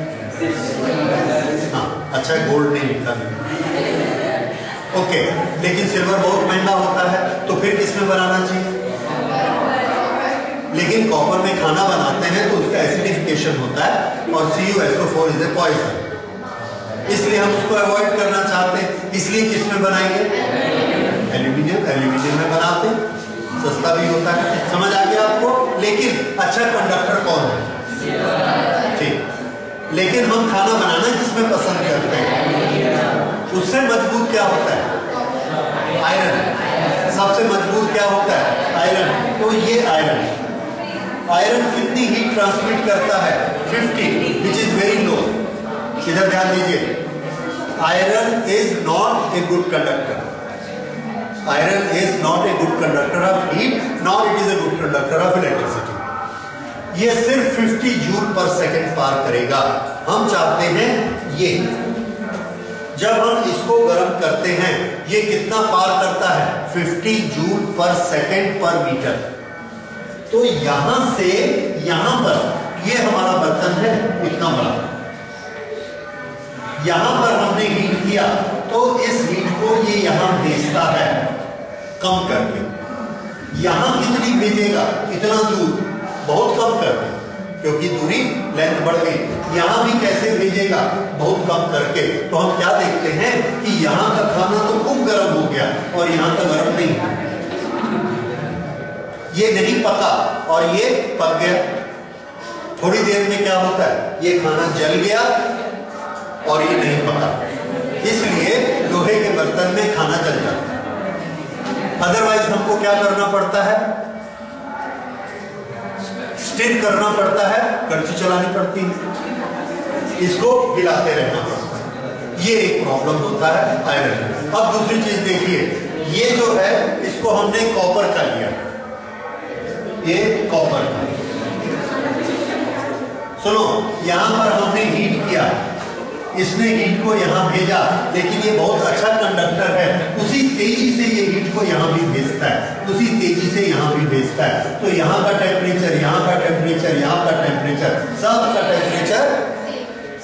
हाँ, अच्छा गोल्ड नहीं लिखा है, ओके। लेकिन सिल्वर बहुत महंगा होता है, तो फिर किसमें बनाना चाहिए? लेकिन कॉपर में खाना बनाते हैं तो उसका एसिडिफिकेशन होता है और CuSO4 इज ए पॉइजन, इसलिए हम उसको अवॉइड करना चाहते हैं। इसलिए किसमें बनाएंगे? एल्यूमिनियम। एल्यूमिनियम में बनाते, सस्ता भी होता है। समझ आ गया आपको? लेकिन अच्छा कंडक्टर कौन है? ठीक। लेकिन हम खाना बनाना किसमें पसंद करते हैं? उससे मजबूत क्या होता है? आयरन। सबसे मजबूत क्या होता है? आयरन। तो ये आयरन, आयरन कितनी हीट ट्रांसमिट करता है? 50, विच इज वेरी लो। इधर ध्यान दीजिए, iron is not a good conductor. Iron is not a good conductor of heat, not it is a good conductor of electricity. ये सिर्फ 50 जूल पर second पार करेगा। हम चाहते हैं ये, जब हम इसको गर्म करते हैं, ये कितना पार करता है? 50 जूल पर सेकेंड पर मीटर। तो यहां से यहां पर ये हमारा बर्तन है इतना बड़ा, यहां पर हमने हीट किया तो इस हीट को ये यहां भेजता है कम करके। यहां कितनी भेजेगा? इतना दूर, बहुत कम करके, क्योंकि दूरी लेंथ बढ़ गई। यहां भी कैसे भेजेगा? बहुत कम करके। तो हम क्या देखते हैं कि यहां का खाना तो खूब गर्म हो गया और यहां का गर्म नहीं, ये नहीं पका और ये पक गया। थोड़ी देर में क्या होता है? ये खाना जल गया और ये नहीं पका, इसलिए लोहे के बर्तन में खाना जल जाता है। अदरवाइज हमको क्या करना पड़ता है? स्टिर करना पड़ता है, कड़छी चलानी पड़ती है, इसको हिलाते रहना पड़ता है। ये एक प्रॉब्लम होता है आयरन। अब दूसरी चीज देखिए, ये जो है इसको हमने कॉपर का लिया, ये कॉपर का। सुनो, यहां पर हमने हीट किया इसने हीट को यहाँ भेजा, लेकिन ये बहुत अच्छा कंडक्टर है, उसी तेजी से ये हीट को यहाँ भी भेजता है, उसी तेजी से यहाँ भी भेजता है। तो यहाँ का टेम्परेचर, यहाँ का टेम्परेचर, यहाँ का टेम्परेचर, सब का टेम्परेचर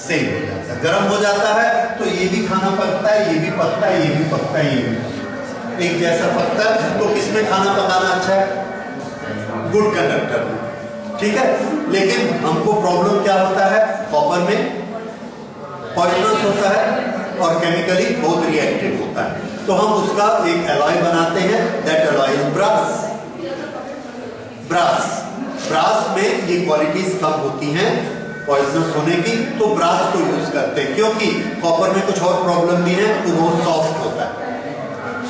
सेम हो जाता है, गर्म हो जाता है। तो ये भी खाना पकता है, ये भी पकता है, ये भी पकता है, ये भी पकता है, एक जैसा पकता है। तो किसमें खाना पकाना अच्छा है? गुड कंडक्टर में, ठीक है। लेकिन हमको प्रॉब्लम क्या होता है? कॉपर में पॉइजनस होता है और केमिकली बहुत रिएक्टिव होता है। तो हम उसका एक एलॉय बनाते हैं, that alloy is brass. Brass में ये क्वालिटीज कम होती हैं पॉइजनस होने की, तो ब्रास को यूज करते हैं। क्योंकि कॉपर में कुछ और प्रॉब्लम भी है, तो वो सॉफ्ट होता है,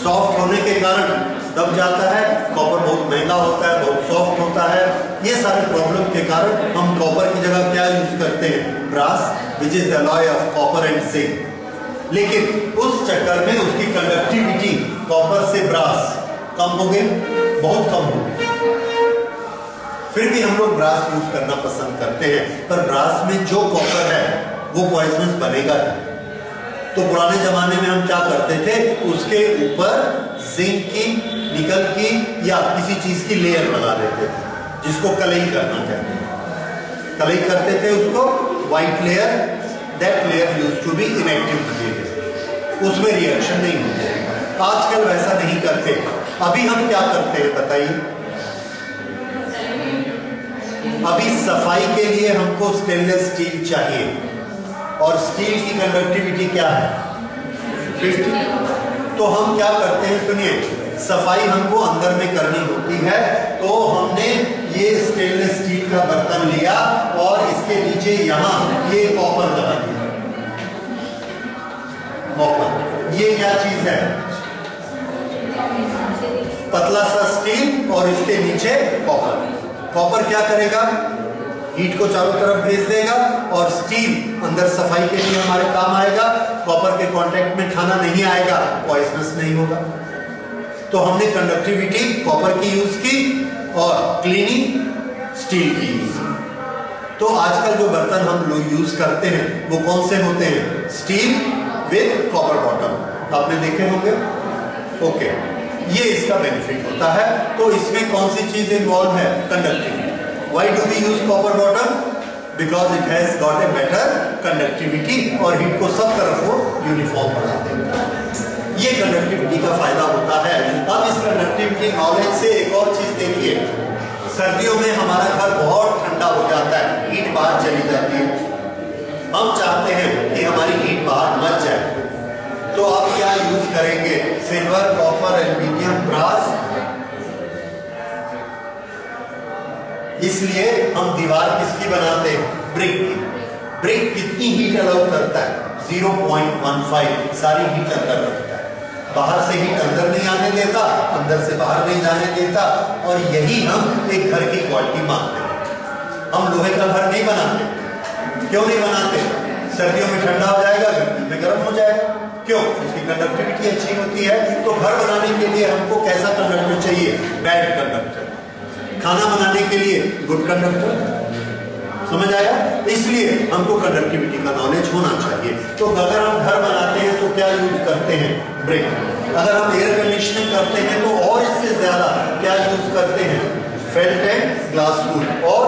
सॉफ्ट होने के कारण दब जाता है। कॉपर बहुत महंगा होता है, बहुत सॉफ्ट होता है। ये सारे प्रॉब्लम के कारण हम कॉपर की जगह क्या यूज करते हैं? Brass, which is the alloy of copper and zinc. लेकिन उस चक्कर में उसकी कंडक्टिविटी कॉपर से ब्रास कम हो गई, बहुत कम हो गई। फिर भी हम लोग ब्रास यूज करना पसंद करते हैं, पर ब्रास में जो कॉपर है वो पॉइजनस बनेगा नहीं। तो पुराने जमाने में हम क्या करते थे? उसके ऊपर जिंक की, निकल की या किसी चीज की लेयर लगा देते थे, जिसको कलई करना कहते हैं। कलई करते थे उसको, white layer, that layer used to be inactive material, उसमें रिएक्शन नहीं होती। आजकल वैसा नहीं करते। अभी हम क्या करते हैं बताइए? अभी सफाई के लिए हमको स्टेनलेस स्टील चाहिए, और स्टील की कंडक्टिविटी क्या है? 50। तो हम क्या करते हैं? सुनिए, सफाई हमको अंदर में करनी होती है, तो हमने ये स्टेनलेस स्टील का बर्तन लिया और इसके नीचे यहाँ ये कॉपर लगा दिया। कॉपर, ये क्या चीज है? पतला सा स्टील और इसके नीचे कॉपर। कॉपर क्या करेगा? हीट को चारों तरफ भेज देगा, और स्टील अंदर सफाई के लिए हमारे काम आएगा। कॉपर के कांटेक्ट में खाना नहीं आएगा, पॉइजनस नहीं होगा। तो हमने कंडक्टिविटी कॉपर की यूज की और क्लीनिंग स्टील की यूज की। तो आजकल जो बर्तन हम लोग यूज करते हैं वो कौन से होते हैं? स्टील विद कॉपर बॉटम, आपने देखे होंगे। ओके, ये इसका बेनिफिट होता है। तो इसमें कौन सी चीज इन्वॉल्व है? Conductivity. Why do we use copper bottom? Because it has got a better conductivity और हीट को सब तरफ वो यूनिफॉर्म बना देगा। ये कंडक्टिविटी का फायदा होता है। अब इस कंडक्टिविटी नॉलेज से एक और चीज देखिए, सर्दियों में हमारा घर बहुत ठंडा हो जाता है, हीट बाहर चली जाती है। हम चाहते हैं कि हमारी हीट बाहर मच जाए, तो आप क्या यूज करेंगे? Silver, copper, aluminium, brass. इसलिए हम दीवार किसकी बनाते हैं? ब्रिक की। ब्रिक कितनी हीट अलाउ करता है? 0.15 सारी हीट अंदर रखता है, बाहर से हीट अंदर नहीं आने देता, अंदर से बाहर नहीं जाने देता। और यही हम एक घर की क्वालिटी मानते हैं। हम लोहे का घर नहीं बनाते। क्यों नहीं बनाते? सर्दियों में ठंडा हो जाएगा, गर्मी में गर्म हो जाएगा। क्यों? उसकी कंडक्टिविटी अच्छी होती है। तो घर बनाने के लिए हमको कैसा कंडक्टर चाहिए? Bad conductor. खाना बनाने के लिए गुड कंडक्टर। समझ आया? इसलिए हमको कंडक्टिविटी का नॉलेज होना चाहिए। तो अगर हम घर बनाते हैं तो क्या यूज करते हैं? ब्रिक। अगर हम एयर कंडीशनिंग करते हैं तो और इससे ज्यादा क्या यूज करते हैं? Felt and glass would. और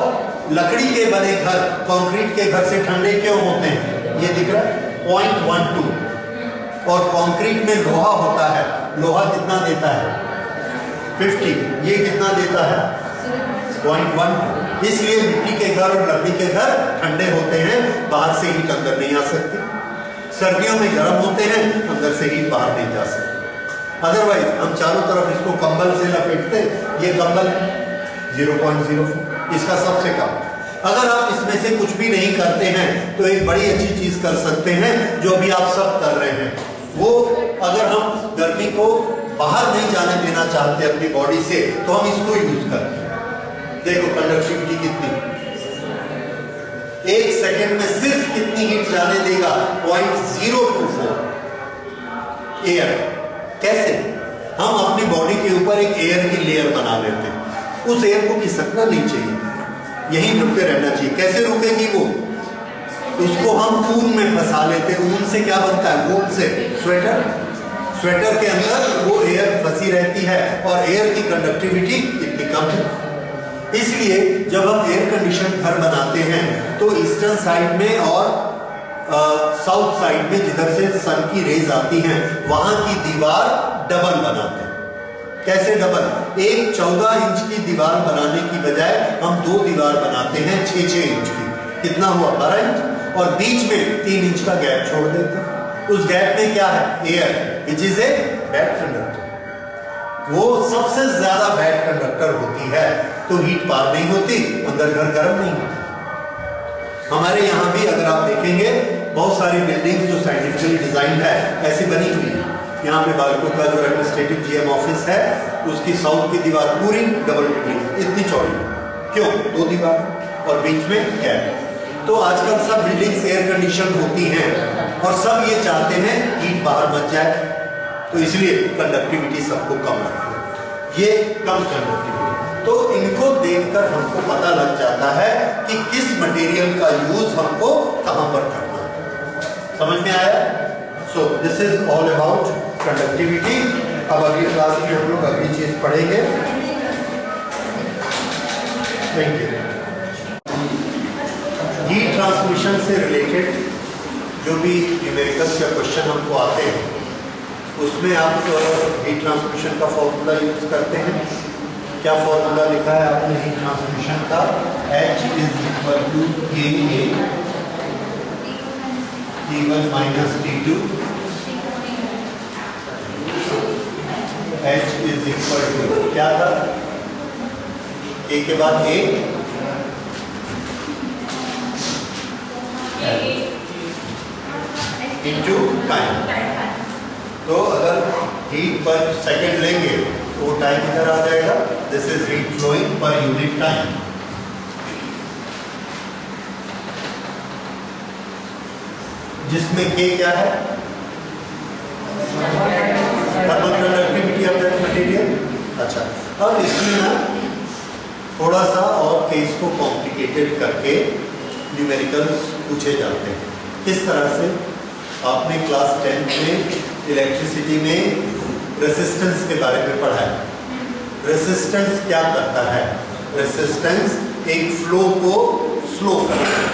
लकड़ी के बने घर कंक्रीट के घर से ठंडे क्यों होते हैं? ये दिख रहा है 0.12। और कंक्रीट में लोहा होता है, लोहा कितना देता है? 50। ये कितना देता है? 0.1। इसलिए मिट्टी के घर और लकड़ी के घर ठंडे होते हैं, बाहर से हीट अंदर नहीं आ सकती। सर्दियों में गर्म होते हैं, अंदर से हीट बाहर नहीं जा सकती। अदरवाइज हम चारों तरफ इसको कंबल से लपेटते, ये कंबल 0.04, इसका सबसे कम। अगर आप इसमें से कुछ भी नहीं करते हैं तो एक बड़ी अच्छी चीज कर सकते हैं, जो भी आप सब कर रहे हैं। वो अगर हम गर्मी को बाहर नहीं जाने देना चाहते अपनी बॉडी से, तो हम इसको यूज करते हैं। देखो कंडक्टिविटी कितनी, 1 सेकेंड में सिर्फ कितनी हीट जाने देगा? 0.024 एयर। कैसे? हम अपनी बॉडी के ऊपर एक एयर की लेयर बना लेते हैं, उस एयर को खिसकना नहीं चाहिए, यही रुके रहना चाहिए। कैसे रुकेगी वो? उसको हम ऊन में फंसा लेते हैं। ऊन से क्या बनता है? वूल से स्वेटर। स्वेटर के अंदर वो एयर फंसी रहती है और एयर की कंडक्टिविटी इतनी कम है। इसलिए जब हम एयर कंडीशन घर बनाते हैं तो ईस्टर्न साइड में और साउथ साइड में जिधर से सन की रेज आती हैं वहां की दीवार डबल बनाते हैं। कैसे डबल? एक 14 इंच की दीवार बनाने की बजाय हम 2 दीवार बनाते हैं 6-6 इंच की। कितना हुआ? 12 इंच। और बीच में 3 इंच का गैप छोड़ देते हैं। उस गैप में क्या है? Air, which is a bad conductor. वो सबसे ज्यादा बैड कंडक्टर होती है, तो हीट पार नहीं होती, अंदर घर गर्म नहीं होता। हमारे यहाँ भी अगर आप देखेंगे बहुत सारी बिल्डिंग्स जो साइंटिफिकली डिजाइन है ऐसी बनी हुई है। यहाँ पे बालको का जो एडमिनिस्ट्रेटिव जीएम ऑफिस है उसकी साउथ की दीवार पूरी डबल बिल्डिंग इतनी चौड़ी। क्यों? 2 दीवार और बीच में गैप। तो आजकल सब बिल्डिंग्स एयर कंडीशन होती हैं और सब ये चाहते हैं हीट बाहर मच जाए, तो इसलिए कंडक्टिविटी सबको कम रखते हैं। ये कम कंडक्टिविटी, तो इनको देखकर हमको पता लग जाता है कि किस मटेरियल का यूज हमको कहां पर करना है। समझ में आया? सो this is all about conductivity. अब अगली क्लास में हम लोग अगली चीज पढ़ेंगे। Thank you. हीट ट्रांसमिशन से रिलेटेड जो भी न्यूमेरिकल्स या क्वेश्चन हमको आते हैं उसमें आप हीट ट्रांसमिशन का फॉर्मूला यूज करते हैं। क्या फॉर्मूला लिखा है आपने हीट ट्रांसमिशन का? H is equal to KA T1 minus T2। H is equal to क्या था? A के बाद A इंटू टाइम। तो अगर हीट पर सेकंड लेंगे तो वो टाइम इधर आ जाएगा। This is heat flowing per unit time. जिसमें K क्या है? Thermal conductivity of that material. अच्छा, अब इसमें ना थोड़ा सा और केस को कॉम्प्लिकेटेड करके न्यूमेरिकल्स पूछे जाते हैं। किस तरह से? आपने क्लास 10 में इलेक्ट्रिसिटी में रेसिस्टेंस के बारे में पढ़ा है। रेसिस्टेंस क्या करता है? रेसिस्टेंस एक फ्लो को स्लो करता है,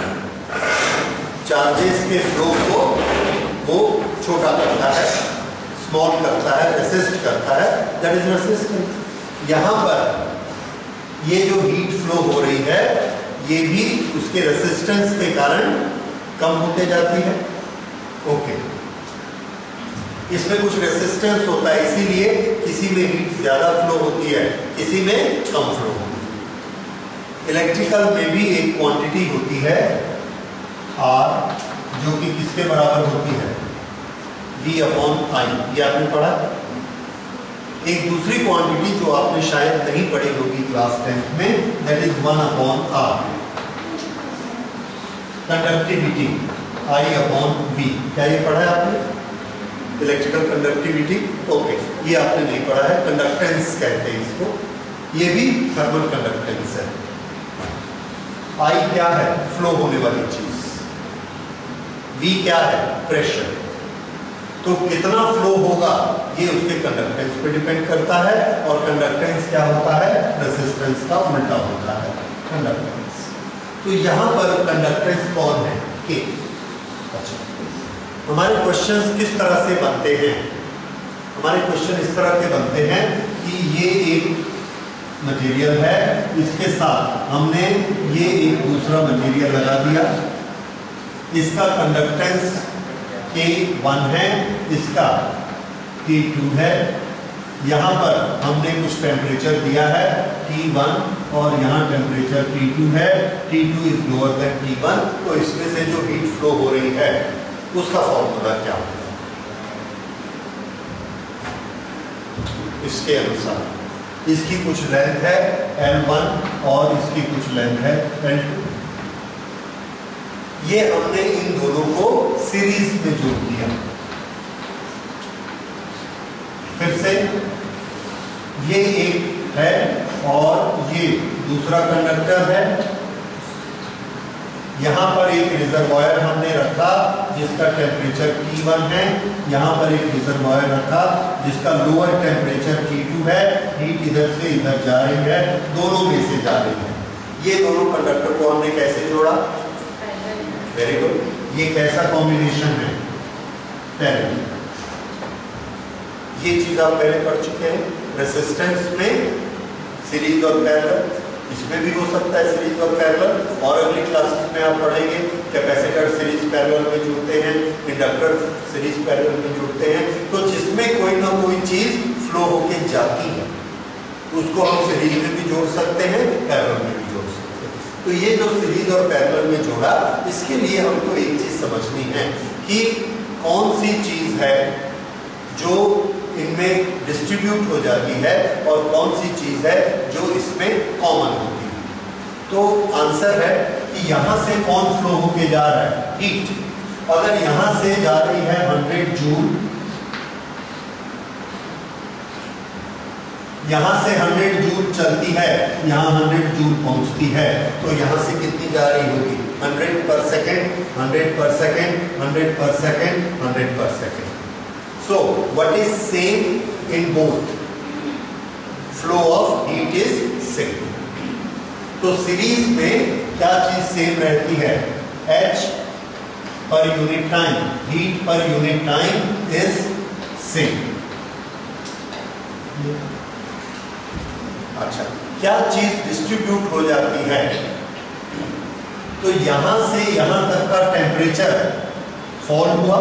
चार्जेस के फ्लो को वो छोटा करता है, स्मॉल करता है, रेसिस्ट करता है, दैट इज रेसिस्टेंस। यहाँ पर ये जो हीट फ्लो हो रही है ये भी उसके रेसिस्टेंस के कारण कम होते जाती है। ओके, इसमें कुछ रेसिस्टेंस होता है, इसीलिए किसी में हीट ज्यादा फ्लो होती है, किसी में कम फ्लो होती है। इलेक्ट्रिकल में भी एक क्वांटिटी होती है R, जो कि किसके बराबर होती है? V/I। ये आपने पढ़ा। एक दूसरी क्वांटिटी जो आपने शायद नहीं पढ़ी होगी क्लास 10 में, that is 1/R। Conductivity I/V। क्या ये पढ़ा है आपने? Electrical conductivity. ओके, ये आपने नहीं पढ़ा है। कंडक्टेंस कहते हैं इसको, ये भी थर्मल कंडक्टेंस है। I क्या है? फ्लो होने वाली चीज। V क्या है? प्रेशर। तो कितना फ्लो होगा ये उसके कंडक्टेंस पे डिपेंड करता है, और कंडक्टेंस क्या होता है? रेजिस्टेंस का उल्टा होता है, कंडक्टेंस। तो यहां पर कंडक्टेंस कौन है? K। अच्छा, हमारे क्वेश्चंस किस तरह से बनते हैं? हमारे क्वेश्चन इस तरह के बनते हैं कि ये एक मटेरियल है, इसके साथ हमने ये एक दूसरा मटेरियल लगा दिया, इसका कंडक्टेंस K1 है, इसका K2 है। यहाँ पर हमने कुछ टेम्परेचर दिया है T1 और यहाँ टेम्परेचर T2 है। T2 is lower than T1, तो इसमें से जो हीट फ्लो हो रही है उसका फॉर्मूला क्या होगा? इसके अनुसार इसकी कुछ लेंथ है L1 और इसकी कुछ लेंथ है L2। ये हमने इन दोनों को सीरीज में जोड़ दिया। फिर से ये एक है और ये दूसरा कंडक्टर है, यहाँ पर एक रिजर्वायर हमने रखा जिसका टेम्परेचर T1 है, यहाँ पर एक रिजर्वायर रखा जिसका लोअर टेम्परेचर T2 है। हीट इधर से इधर जा रही है, दोनों में से जा रही है। ये दोनों कंडक्टर को हमने कैसे जोड़ा? Very good. ये कैसा कॉम्बिनेशन है? पैरेलल। ये चीज आप पहले पढ़ चुके हैं। रेसिस्टेंस में सीरीज और पैरेलल, इसमें भी हो सकता है सीरीज और पैरेलल। और अगली क्लासेस में आप पढ़ेंगे कैपेसिटर सीरीज पैरेलल में जुड़ते हैं, इंडक्टर सीरीज पैरेलल में जुड़ते हैं। तो जिसमें कोई ना कोई चीज फ्लो होके जाती है उसको हम सीरीज में भी जोड़ सकते हैं, पैरेलल में भी जोड़ सकते हैं। तो ये जो सीरीज और पैरेलल में जोड़ा, इसके लिए हमको एक चीज समझनी है कि कौन सी चीज है जो इनमें डिस्ट्रीब्यूट हो जाती है और कौन सी चीज है जो इसमें कॉमन होती है। तो आंसर है कि यहां से कौन फ्लो होके जा रहा है? हीट। अगर यहां से जा रही है 100 जूल, यहां से 100 जूल चलती है, यहां 100 जूल पहुंचती है, तो यहां से कितनी जा रही होगी? 100 पर सेकेंड, 100 पर सेकेंड, 100 पर सेकेंड, 100 पर second. So, what is same in both? Flow of heat is same. तो सीरीज में क्या चीज सेम रहती है? H पर यूनिट टाइम, हीट पर यूनिट टाइम इज सेम। अच्छा, क्या चीज डिस्ट्रीब्यूट हो जाती है? तो यहां से यहां तक का टेम्परेचर फॉल हुआ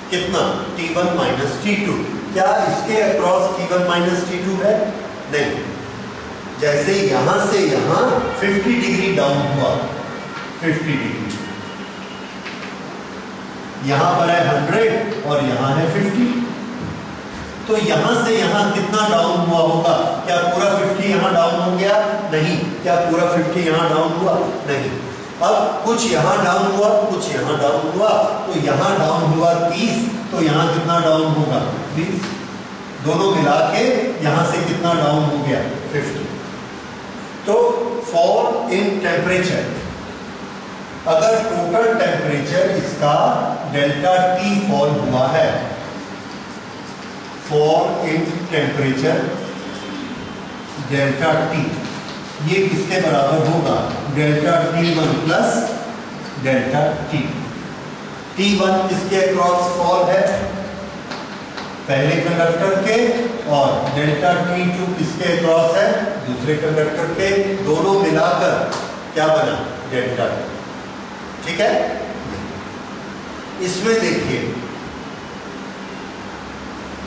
कितना? T1 minus T2। क्या इसके अक्रॉस T1 माइनस T2 है? नहीं। जैसे यहां से यहां 50 डिग्री डाउन हुआ, 50 डिग्री, यहां पर है 100 और यहां है 50, तो यहां से यहां कितना डाउन हुआ होगा? क्या पूरा 50 यहां डाउन हो गया? नहीं। क्या पूरा 50 यहां डाउन हुआ? नहीं। अब कुछ यहां डाउन हुआ, कुछ यहां डाउन हुआ, तो यहां डाउन हुआ 30, तो यहां कितना डाउन होगा? 20। दोनों मिला के यहां से कितना डाउन हो गया? 50। तो फॉल इन टेम्परेचर, अगर टोटल टेम्परेचर इसका डेल्टा T फॉल हुआ है, fall in temperature delta T, ये किसके बराबर होगा? Delta T1 plus delta T। T1 किसके अक्रॉस फॉल है? पहले कंडक्टर के, और डेल्टा T2 किसके अक्रॉस है? दूसरे कंडक्टर के। दोनों मिलाकर क्या बना? Delta T। ठीक है। इसमें देखिए,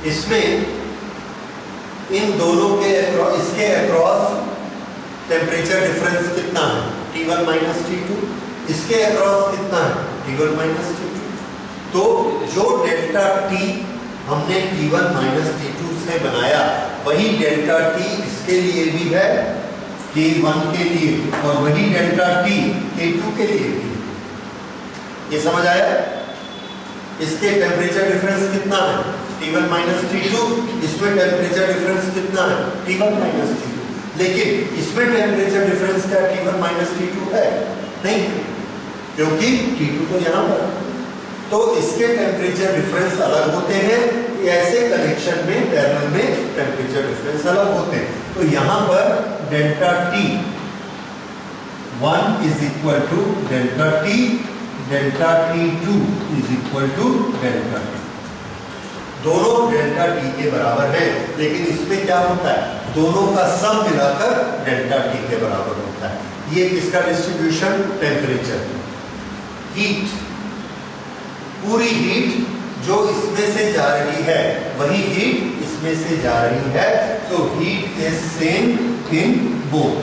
इसमें इन दोनों के इसके अक्रॉस टेम्परेचर डिफरेंस कितना है? T1 minus T2। इसके अक्रॉस कितना है? T1 minus T2। तो जो डेल्टा T हमने T1 माइनस T2 से बनाया, वही डेल्टा T इसके लिए भी है, K1 के लिए, और वही डेल्टा T K2 के लिए भी। ये समझ आया? इसके टेम्परेचर डिफरेंस कितना है? T1 minus T2। इसमें टेम्परेचर डिफरेंस कितना है? T1 minus T2। लेकिन इसमें टेम्परेचर डिफरेंस क्या T1 माइनस T2 है? नहीं, क्योंकि T2 तो यहां पर। तो इसके टेम्परेचर डिफरेंस अलग होते हैं। ऐसे कनेक्शन में पैरेलल में टेम्परेचर डिफरेंस अलग होते हैं। तो यहां पर delta T1 is equal to delta T, delta T2 is equal to delta T। दोनों डेल्टा T के बराबर है, लेकिन इसमें क्या होता है? दोनों का सम मिलाकर डेल्टा T के बराबर होता है। ये किसका डिस्ट्रीब्यूशन? टेम्परेचर, हीट, पूरी हीट जो इसमें से जा रही है वही हीट इसमें से जा रही है। तो heat is same in both.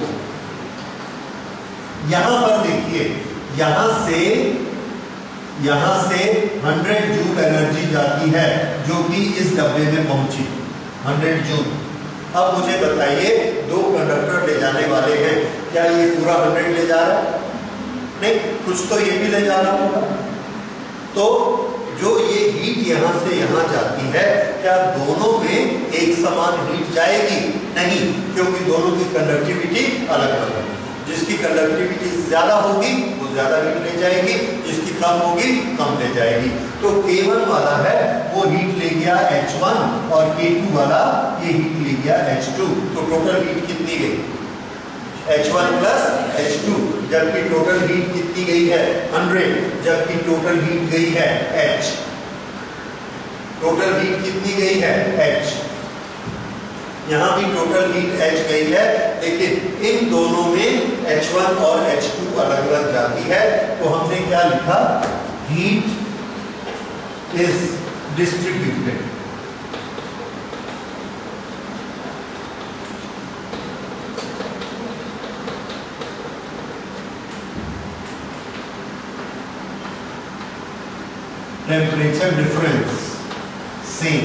यहां पर देखिए, यहां से 100 जूल एनर्जी जाती है जो कि इस डब्बे में पहुंची, 100 जूल। अब मुझे बताइए, दो कंडक्टर ले जाने वाले हैं, क्या ये पूरा 100 ले जा रहा है? नहीं, कुछ तो ये भी ले जा रहा होगा। तो जो ये हीट यहां से यहां जाती है, क्या दोनों में एक समान हीट जाएगी? नहीं, क्योंकि दोनों की कंडक्टिविटी अलग अलग है। जिसकी कंडक्टिविटी ज्यादा होगी वो ज्यादा हीट ले जाएगी, जिसकी कम होगी कम ले जाएगी। तो K1 वाला है वो हीट ले गया H1 और K2 वाला ये हीट ले गया H2। तो टोटल हीट कितनी गई? H1 plus H2। जबकि टोटल हीट कितनी गई है? 100। जबकि टोटल हीट गई है H। टोटल हीट कितनी गई है? H। यहां भी टोटल हीट H गई है, लेकिन इन दोनों में H1 और H2 अलग अलग जाती है। तो हमने क्या लिखा? Heat is distributed. Temperature difference same.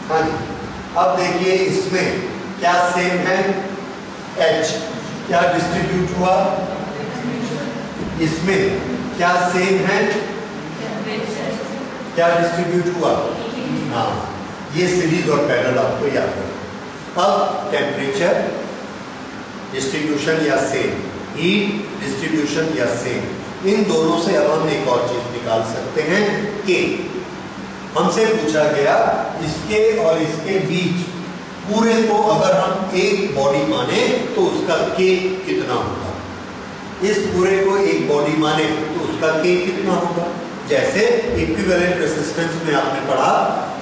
हाँ जी, अब देखिए इसमें क्या सेम है? H क्या डिस्ट्रीब्यूट हुआ? इसमें क्या सेम है? क्या डिस्ट्रीब्यूट हुआ? हाँ, ये सीरीज और पैरेलल आपको याद रखना। अब टेम्परेचर डिस्ट्रीब्यूशन या सेम, हीट डिस्ट्रीब्यूशन या सेम, इन दोनों से अब हम एक और चीज निकाल सकते हैं कि हमसे पूछा गया इसके और इसके बीच पूरे को अगर हम एक बॉडी माने तो उसका K कितना होगा? इस पूरे को एक बॉडी माने तो उसका K कितना होगा? जैसे इक्विवेलेंट रेजिस्टेंस में आपने पढ़ा,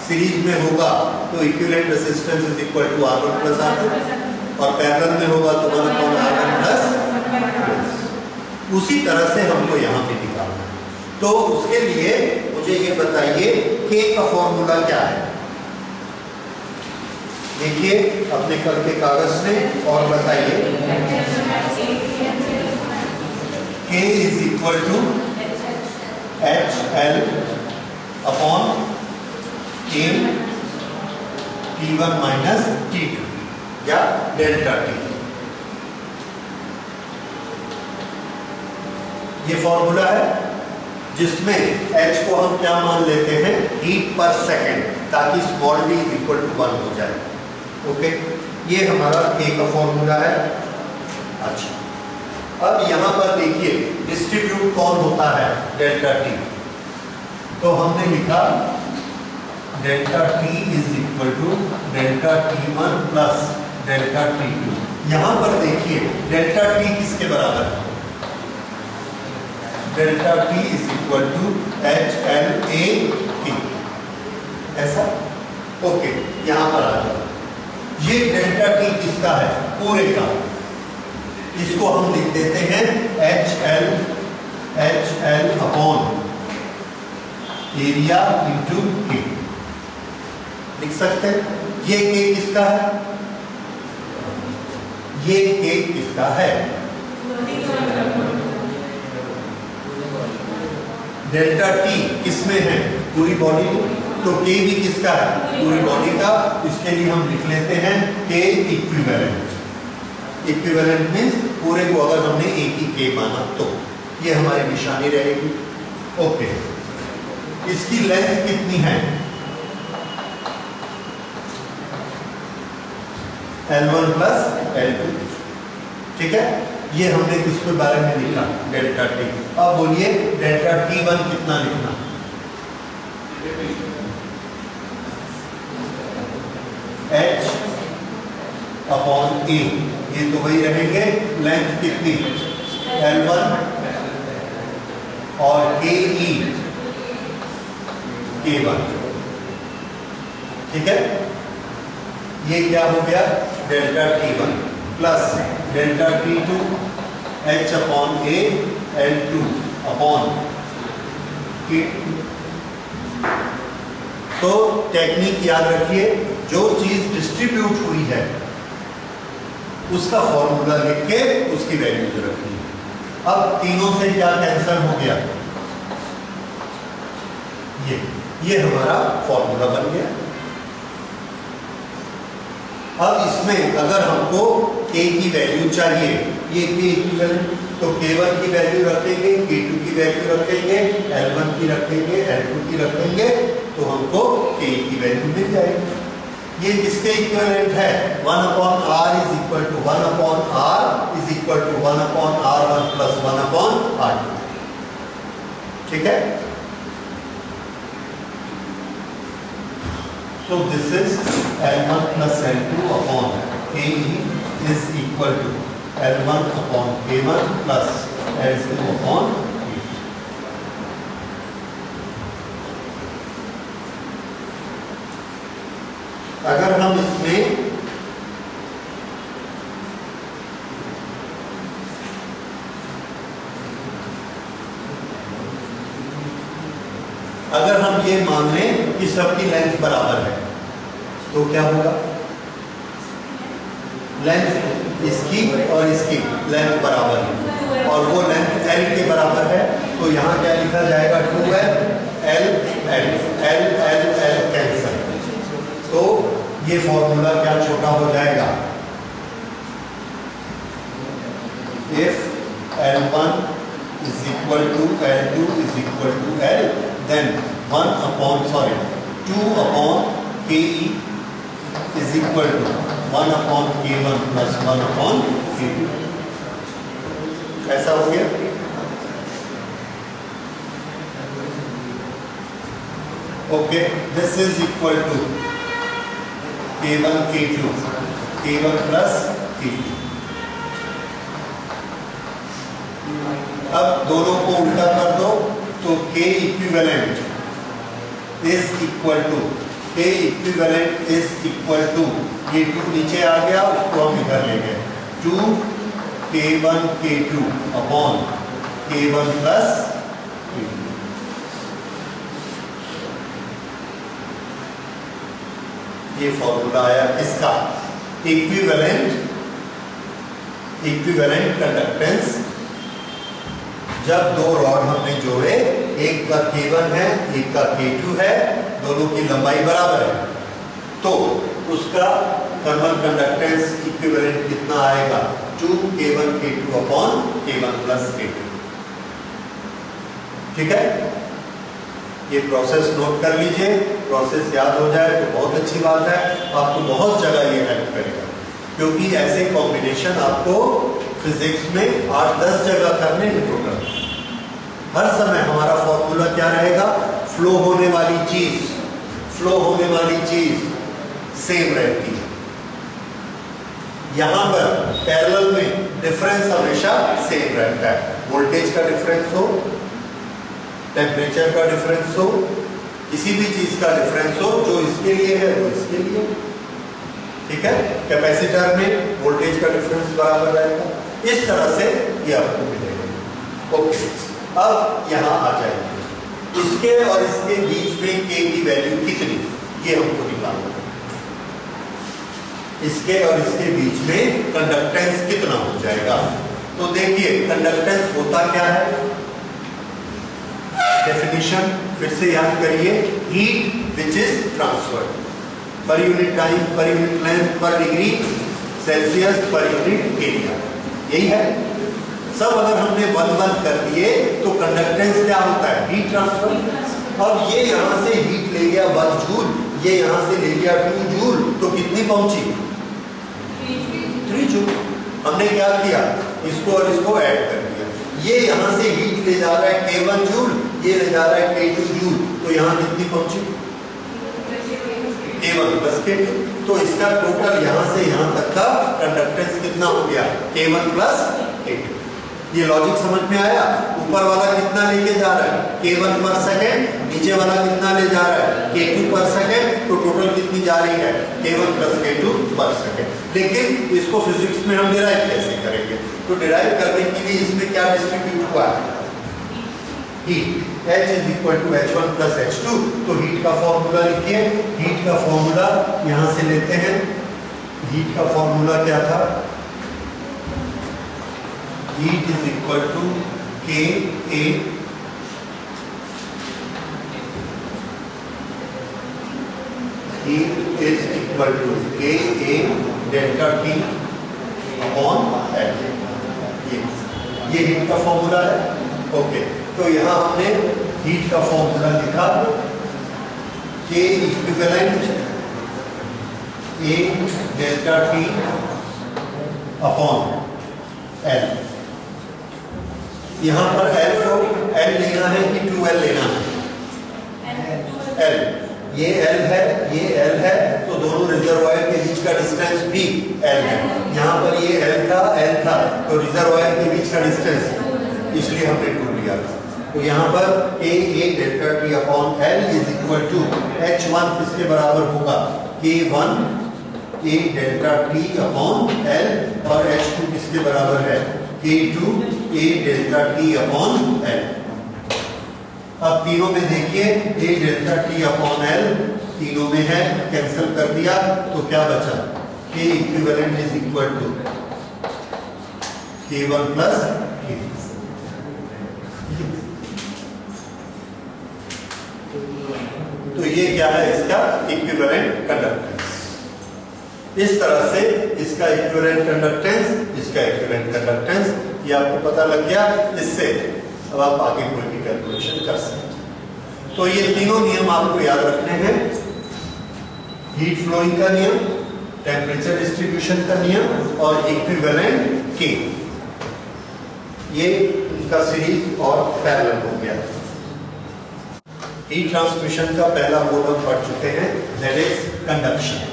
सीरीज में होगा तो equivalent resistance is equal to R1 plus R2, और पैरेलल में होगा तो 1 अपॉन R1 प्लस। उसी तरह से हमको यहाँ पे निकालना है। तो उसके लिए मुझे ये बताइए K का फॉर्मूला क्या है? देखिए अपने कल के कागज में और बताइए। K is equal to HL upon A T1 minus T2 या डेल्टा T। ये फॉर्मूला है जिसमें H को हम क्या मान लेते हैं? हीट पर सेकेंड, ताकि small d is equal to 1 हो जाए। ओके, ये हमारा K का फॉर्मूला है। अच्छा, अब यहां पर देखिए डिस्ट्रीब्यूट कौन होता है? Delta T। तो हमने लिखा delta T is equal to delta T1 plus delta T2। यहां पर देखिए डेल्टा T किसके बराबर है? Delta T is equal to HLA T। ऐसा? ओके, यहां पर आ जाओ। ये डेल्टा T किसका है? पूरे का। इसको हम लिख देते हैं HL upon area into K। लिख सकते हैं। ये K किसका है? ये K किसका है? डेल्टा T किसमें है? पूरी बॉडी में। तो K भी किसका है? पूरी बॉडी का। इसके लिए हम लिख लेते हैं K इक्विवेलेंट। इक्विवेलेंट मींस पूरे को अगर हमने एक ही K माना तो ये हमारी निशानी रहेगी। ओके, इसकी लेंथ कितनी है? L1 plus L2। ठीक है, ये हमने किसके बारे में लिखा? Delta T। अब बोलिए डेल्टा T1 कितना लिखना? H अपॉन A, ये तो वही रहेंगे। लेंथ कितनी? L1 और KE K1। ठीक है, ये क्या हो गया? Delta T1 plus delta T2 H upon A L2 upon K2। तो टेक्निक याद रखिए, जो चीज डिस्ट्रीब्यूट हुई है उसका फॉर्मूला लिख के उसकी वैल्यूज रखनी है। अब तीनों से क्या कैंसिल हो गया? ये हमारा फॉर्मूला बन गया। अब इसमें अगर हमको K की वैल्यू चाहिए, ये K इक्विवेलेंट, तो K1 की वैल्यू रखेंगे, K2 की वैल्यू रखेंगे, L1 की रखेंगे, L2 की रखेंगे, तो हमको K की वैल्यू मिल जाएगी। ये किसके इक्विवेलेंट है? 1/r is equal to 1/r is equal to 1/r1 plus 1/r2। ठीक है? So this is L1 plus L2 upon KE is equal to L1 upon K1 plus L2 upon K2. अगर हम इसमें अगर हम ये मान लें कि सबकी लेंथ बराबर है, तो क्या होगा? लेंथ इसकी और इसकी लेंथ बराबर है और वो लेंथ L के बराबर है, तो यहाँ क्या लिखा जाएगा? 2L L L L L L cancel, तो ये फॉर्मूला क्या छोटा हो जाएगा? If L1 is equal to L2 is equal to L, then 2 upon KE is equal to 1 upon K1 plus 1 upon K2। ऐसा हो गया? Okay, this is equal to K1 K2 K1 plus K2। अब दोनों को उल्टा कर दो, तो K equivalent is equal to ये 2 नीचे आ गया, उसको हम इधर ले गए, 2 K1 K2 upon K1 plus K2। ये फॉर्मूला आया इसका इक्विवेलेंट कंडक्टेंस। जब दो रॉड हमने जोड़े, एक का K1 है, एक का K2 है, दोनों की लंबाई बराबर है, तो उसका थर्मल कंडक्टेंस इक्विवेलेंट कितना आएगा? 2 K1 K2 upon K1 plus K2। ठीक है? ये प्रोसेस नोट कर लीजिए, प्रोसेस याद हो जाए तो बहुत अच्छी बात है, आपको बहुत जगह ये हेल्प करेगा, क्योंकि ऐसे कॉम्बिनेशन आपको फिजिक्स में 8-10 जगह करने हैं टोटल। हर समय हमारा फॉर्मूला क्या रहेगा? फ्लो होने वाली चीज सेम रहती है। यहां पर पैरेलल में डिफरेंस हमेशा सेम रहता है। वोल्टेज का डिफरेंस हो, टेम्परेचर का डिफरेंस हो, किसी भी चीज का डिफरेंस हो, जो इसके लिए है वो इसके लिए। ठीक है? कैपेसिटर में वोल्टेज का डिफरेंस बराबर रहेगा। इस तरह से ये आपको मिलेगा। ओके, अब यहां आ जाएंगे, इसके और इसके बीच में K की वैल्यू कितनी, ये हमको निकालना है। इसके और इसके बीच में कंडक्टेंस कितना हो जाएगा? तो देखिए, कंडक्टेंस होता क्या है? डेफिनेशन फिर से याद करिए, heat which is transferred per unit time, per unit length, per degree Celsius, per unit area, यही है सब। अगर हमने 1-1 कर दिए तो कंडक्टेंस क्या होता है? Heat transfer. और ये यहां से हीट ले गया 1 जूल, ये यहां से ले गया 2 जूल, तो कितनी पहुंची? 3 जूल। हमने क्या किया? इसको और इसको ऐड कर दिया। ये यहां से हीट ले जा रहा है K1 जूल, ये ले जा रहा है K2 जूल, तो यहां कितनी पहुंची? K1 plus K2। तो इसका टोटल यहां से यहां तक का कंडक्टेंस कितना हो गया? K1 plus K2। ये लॉजिक समझ में आया? ऊपर वाला कितना लेके जा रहा है? K1 पर सेकेंड, नीचे वाला कितना ले जा रहा है? K2 पर सेकेंड, तो टोटल कितनी जा रही है? K1 प्लस K2 पर सेकेंड। लेकिन इसको फिजिक्स में हम डिराइव कैसे करेंगे? तो डिराइव करने के लिए इसमें क्या डिस्ट्रीब्यूट हुआ है? Heat. H is equal to H1 plus H2। तो हीट का फॉर्मूला लिखिए। हीट का फॉर्मूला यहां से लेते हैं। हीट का फॉर्मूला क्या था? Heat is equal to Ka। Heat is equal to K A delta T upon L. ये हीट का फॉर्मूला है। ओके, तो यहाँ हमने हीट का फॉर्मूला लिखा, K equivalent A delta T upon L. यहाँ पर एल को एल लेना है कि 2L लेना है? एल, ये एल है, ये एल है, तो दोनों रिजर्वायर के बीच का डिस्टेंस भी एल है। यहाँ पर ये एल था, तो रिजर्वायर के बीच का डिस्टेंस, इसलिए हमने 2 लिया था। तो यहाँ पर A delta T upon L is equal to H1 किसके बराबर होगा? K1 A delta T upon L, और H2 किसके बराबर है? K2 A delta T upon L. अब तीनों में देखिए A delta T upon L तीनों में है, कैंसिल कर दिया तो क्या बचा? K equivalent is equal to K1 plus K2। तो ये क्या है? इसका इक्विवेलेंट कंडक्टेंस। इस तरह से इसका इक्विवेलेंट कंडक्टेंस, इसका इक्विवेलेंट कंडक्टेंस, ये आपको पता लग गया। इससे अब आप आगे कोई भी कैलकुलेशन कर सकते हैं। तो ये तीनों नियम आपको याद रखने हैं, हीट फ्लोइंग का नियम, टेम्परेचर डिस्ट्रीब्यूशन का नियम और इक्विवेलेंट के। ये इनका सीरीज और पैरेलल हो गया। हीट ट्रांसमिशन का पहला मोड हम पढ़ चुके हैं, दैट इज कंडक्शन।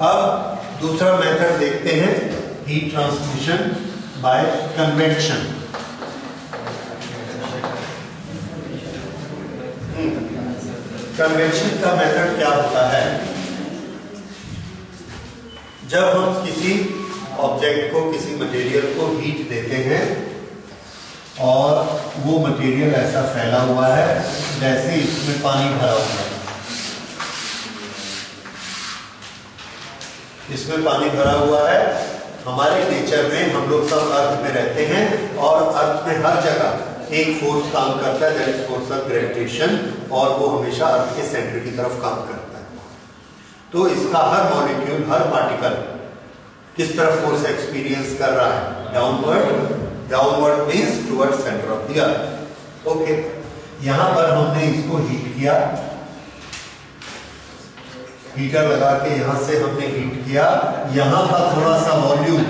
अब दूसरा मेथड देखते हैं, heat transmission by convection. Convection का मेथड क्या होता है? जब हम किसी ऑब्जेक्ट को, किसी मटेरियल को हीट देते हैं और वो मटेरियल ऐसा फैला हुआ है जैसे इसमें पानी भरा हुआ है, इसमें पानी भरा हुआ है। हमारे नेचर में हम लोग सब अर्थ में रहते हैं और अर्थ में हर जगह एक फोर्स काम करता है, that is force of gravitation, और वो हमेशा अर्थ के सेंटर की तरफ काम करता है। तो इसका हर मॉलिक्यूल, हर पार्टिकल किस तरफ फोर्स एक्सपीरियंस कर रहा है? Downward. Downward means towards centre of the earth. Okay, यहां पर हमने इसको हीट किया, हीटर लगा के यहां से हमने हीट किया, यहां का थोड़ा सा वॉल्यूम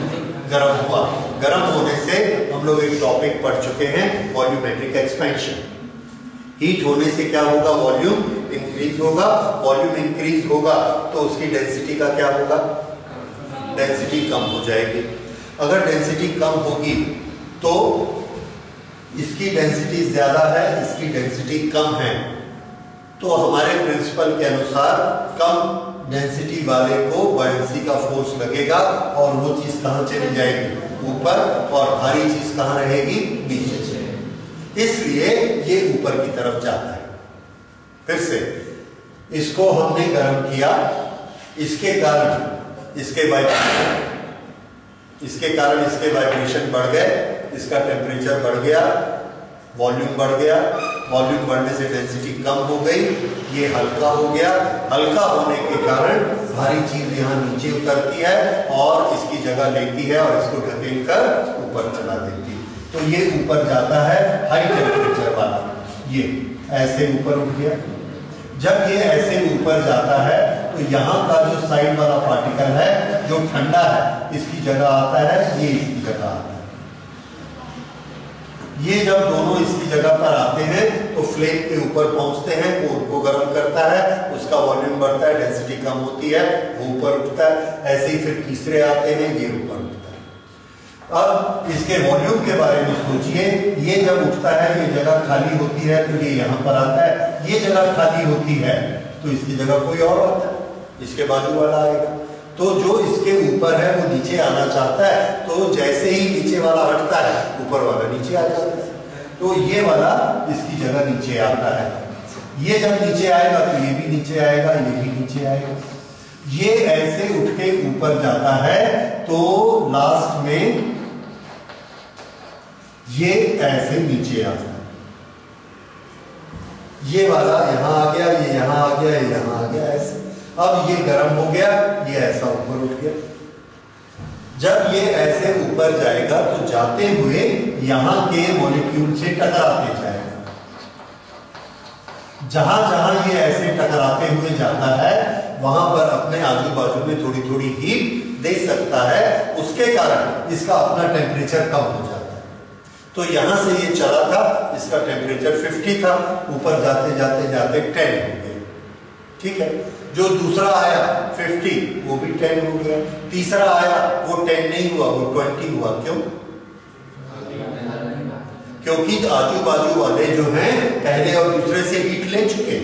गर्म हुआ। गर्म होने से हम लोग एक टॉपिक पढ़ चुके हैं, वॉल्यूमेट्रिक एक्सपेंशन। हीट होने से क्या होगा? वॉल्यूम इंक्रीज होगा। वॉल्यूम इंक्रीज होगा तो उसकी डेंसिटी का क्या होगा? डेंसिटी कम हो जाएगी। अगर डेंसिटी कम होगी तो इसकी डेंसिटी ज्यादा है, इसकी डेंसिटी कम है, तो हमारे प्रिंसिपल के अनुसार कम डेंसिटी वाले को बायोंसी का फोर्स लगेगा और वो चीज कहां चली जाएगी? ऊपर, और भारी चीज कहां रहेगी? नीचे। इसलिए ये ऊपर की तरफ जाता है। फिर से इसको हमने गर्म किया, इसके कारण इसके वाइब्रेशन बढ़ गए, इसका टेम्परेचर बढ़ गया, वॉल्यूम बढ़ गया। वॉल्यूम बढ़ने से डेंसिटी कम हो गई, ये हल्का हो गया। हल्का होने के कारण भारी चीज यहाँ नीचे उतरती है और इसकी जगह लेती है और इसको ढकेल कर ऊपर चला देती है। तो ये ऊपर जाता है, हाई टेम्परेचर वाला, ये ऐसे ऊपर उठ गया। जब ये ऐसे ऊपर जाता है तो यहाँ का जो साइड वाला पार्टिकल है जो ठंडा है, इसकी जगह आता है, ये इसकी जगह आता है। ये जब दोनों इसकी जगह पर आते हैं तो फ्लेम के ऊपर पहुंचते हैं, वो उनको गर्म करता है, उसका वॉल्यूम बढ़ता है, डेंसिटी कम होती है, वो ऊपर उठता है। ऐसे ही फिर तीसरे आते हैं, ये ऊपर उठता है। अब इसके वॉल्यूम के बारे में सोचिए, ये जब उठता है, ये जगह खाली होती है तो ये यहाँ पर आता है, ये जगह खाली होती है तो इसकी जगह कोई और आता है, इसके बाजू वाला आएगा। तो जो इसके ऊपर है वो नीचे आना चाहता है, तो जैसे ही नीचे वाला हटता है ऊपर वाला नीचे आ जाता है, तो ये वाला इसकी जगह नीचे आता है। ये जब नीचे आएगा तो ये भी नीचे आएगा, ये भी नीचे आएगा। ये ऐसे उठ के ऊपर जाता है तो लास्ट में ये ऐसे नीचे आता है। ये वाला यहाँ आ गया, ये यहाँ आ गया, ये यहाँ आ गया, ऐसे। अब ये गर्म हो गया, ये ऐसा ऊपर उठ गया। जब ये ऐसे ऊपर जाएगा तो जाते हुए यहां के मॉलिक्यूल से टकराते जाएगा। जहां जहां ये ऐसे टकराते हुए जाता है वहां पर अपने आजू बाजू में थोड़ी थोड़ी हीट दे सकता है, उसके कारण इसका अपना टेम्परेचर कम हो जाता है। तो यहां से ये चला था, इसका टेम्परेचर 50 था, ऊपर जाते जाते जाते 10 हो गया। ठीक है, जो दूसरा आया 50 वो भी 10 हो गया, तीसरा आया वो 10 नहीं हुआ, वो 20 हुआ। क्यों? क्योंकि आजू बाजू वाले जो हैं पहले और दूसरे से हीट ले चुके,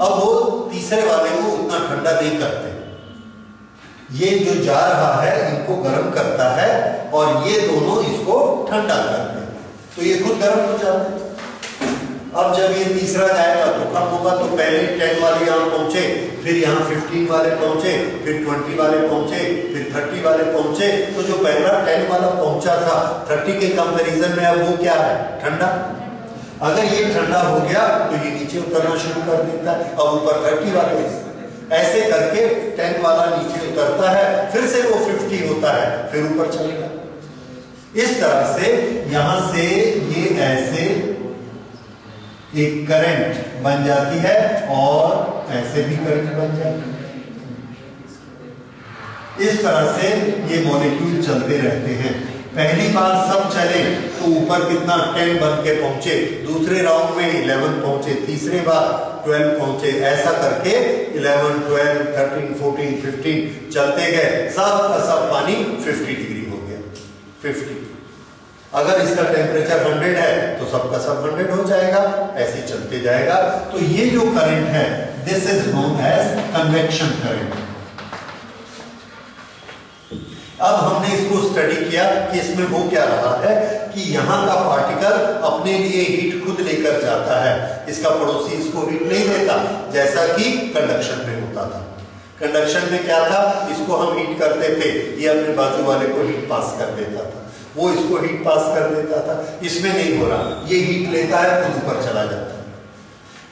अब वो तीसरे वाले को उतना ठंडा नहीं करते। ये जो जा रहा है इनको गर्म करता है और ये दोनों इसको ठंडा करते हैं, तो ये खुद गर्म हो जाते हैं। अब जब ये तीसरा जाएगा तो कम होगा, तो पहले 10 वाले यहाँ पहुंचे, फिर यहाँ 15 वाले पहुंचे, फिर 20 वाले पहुंचे, फिर 30 वाले पहुंचे। तो जो पहला 10 वाला पहुंचा था 30 के कंपैरिजन में, अब वो क्या है? ठंडा। अगर ये ठंडा हो गया तो ये नीचे उतरना शुरू कर देता है, अब ऊपर 30 वाले, ऐसे करके 10 वाला नीचे उतरता है, फिर से वो 50 होता है, फिर ऊपर चलेगा। इस तरह से यहां से ये ऐसे एक करंट बन जाती है और ऐसे भी करंट बन जाती है। इस तरह से ये मॉलिक्यूल चलते रहते हैं। पहली बार सब चले तो ऊपर कितना 10 बन के पहुंचे, दूसरे राउंड में 11 पहुंचे, तीसरे बार 12 पहुंचे, ऐसा करके 11, 12, 13, 14, 15 चलते गए। सब का सब पानी 50 डिग्री हो गया। 50, अगर इसका टेम्परेचर 100 है तो सबका सब 100 हो जाएगा, ऐसे चलते जाएगा। तो ये जो करंट है this is known as convection current. अब हमने इसको स्टडी किया कि इसमें वो क्या रहा है कि यहाँ का पार्टिकल अपने लिए हीट खुद लेकर जाता है, इसका पड़ोसी इसको हीट नहीं देता, जैसा कि कंडक्शन में होता था। कंडक्शन में क्या था, इसको हम हीट करते थे, ये अपने बाजू वाले को हीट पास कर देता था, वो इसको हीट पास कर देता था। इसमें नहीं हो रहा, ये हीट लेता है तो ऊपर चला जाता है,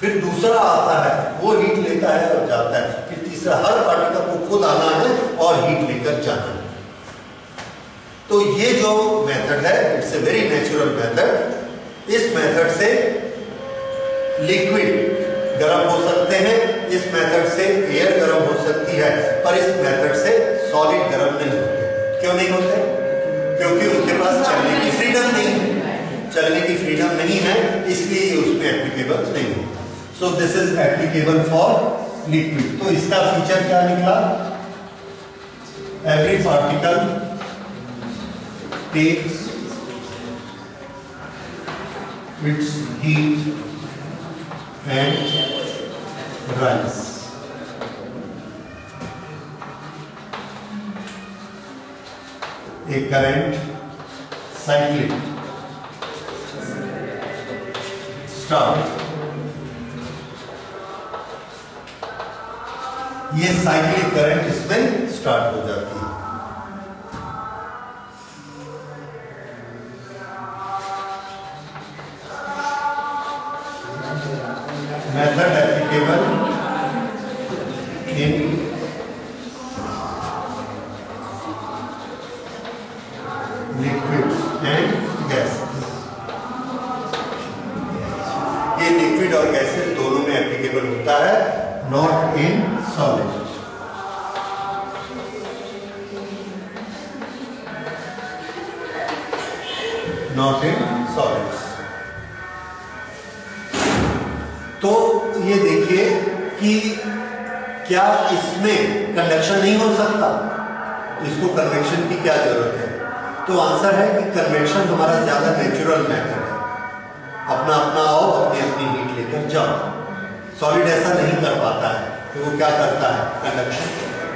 फिर दूसरा आता है वो हीट लेता है और जाता है, फिर तीसरा। हर पार्टिकल को खुद आना है और हीट लेकर जाना है। तो ये जो मेथड है it's a very natural method. इस मेथड से लिक्विड गर्म हो सकते हैं, इस मेथड से एयर गर्म हो सकती है, पर इस मेथड से सॉलिड गर्म नहीं होते। क्यों नहीं होते? क्योंकि उसके पास चलने की फ्रीडम नहीं है, चलने की फ्रीडम नहीं है, इसलिए उसमें एप्लीकेबल नहीं है। सो this is applicable for liquid. तो इसका फीचर क्या निकला? Every particle takes its heat and rise. A current cyclic start, ये साइक्लिक करंट इसमें स्टार्ट हो जाती है। Method applicable in liquids and gases। ये लिक्विड और गैसेस दोनों में एप्लीकेबल होता है, not in solid. Not in solids. तो ये देखिए कि क्या इसमें कंडक्शन नहीं हो सकता, इसको कन्वेक्शन की क्या जरूरत है? तो आंसर है कि कन्वेक्शन हमारा ज्यादा नेचुरल मेथड है, अपना अपना आओ, अपनी अपनी हीट लेकर जाओ। सॉलिड ऐसा नहीं कर पाता है, तो वो क्या करता है? कंडक्शन।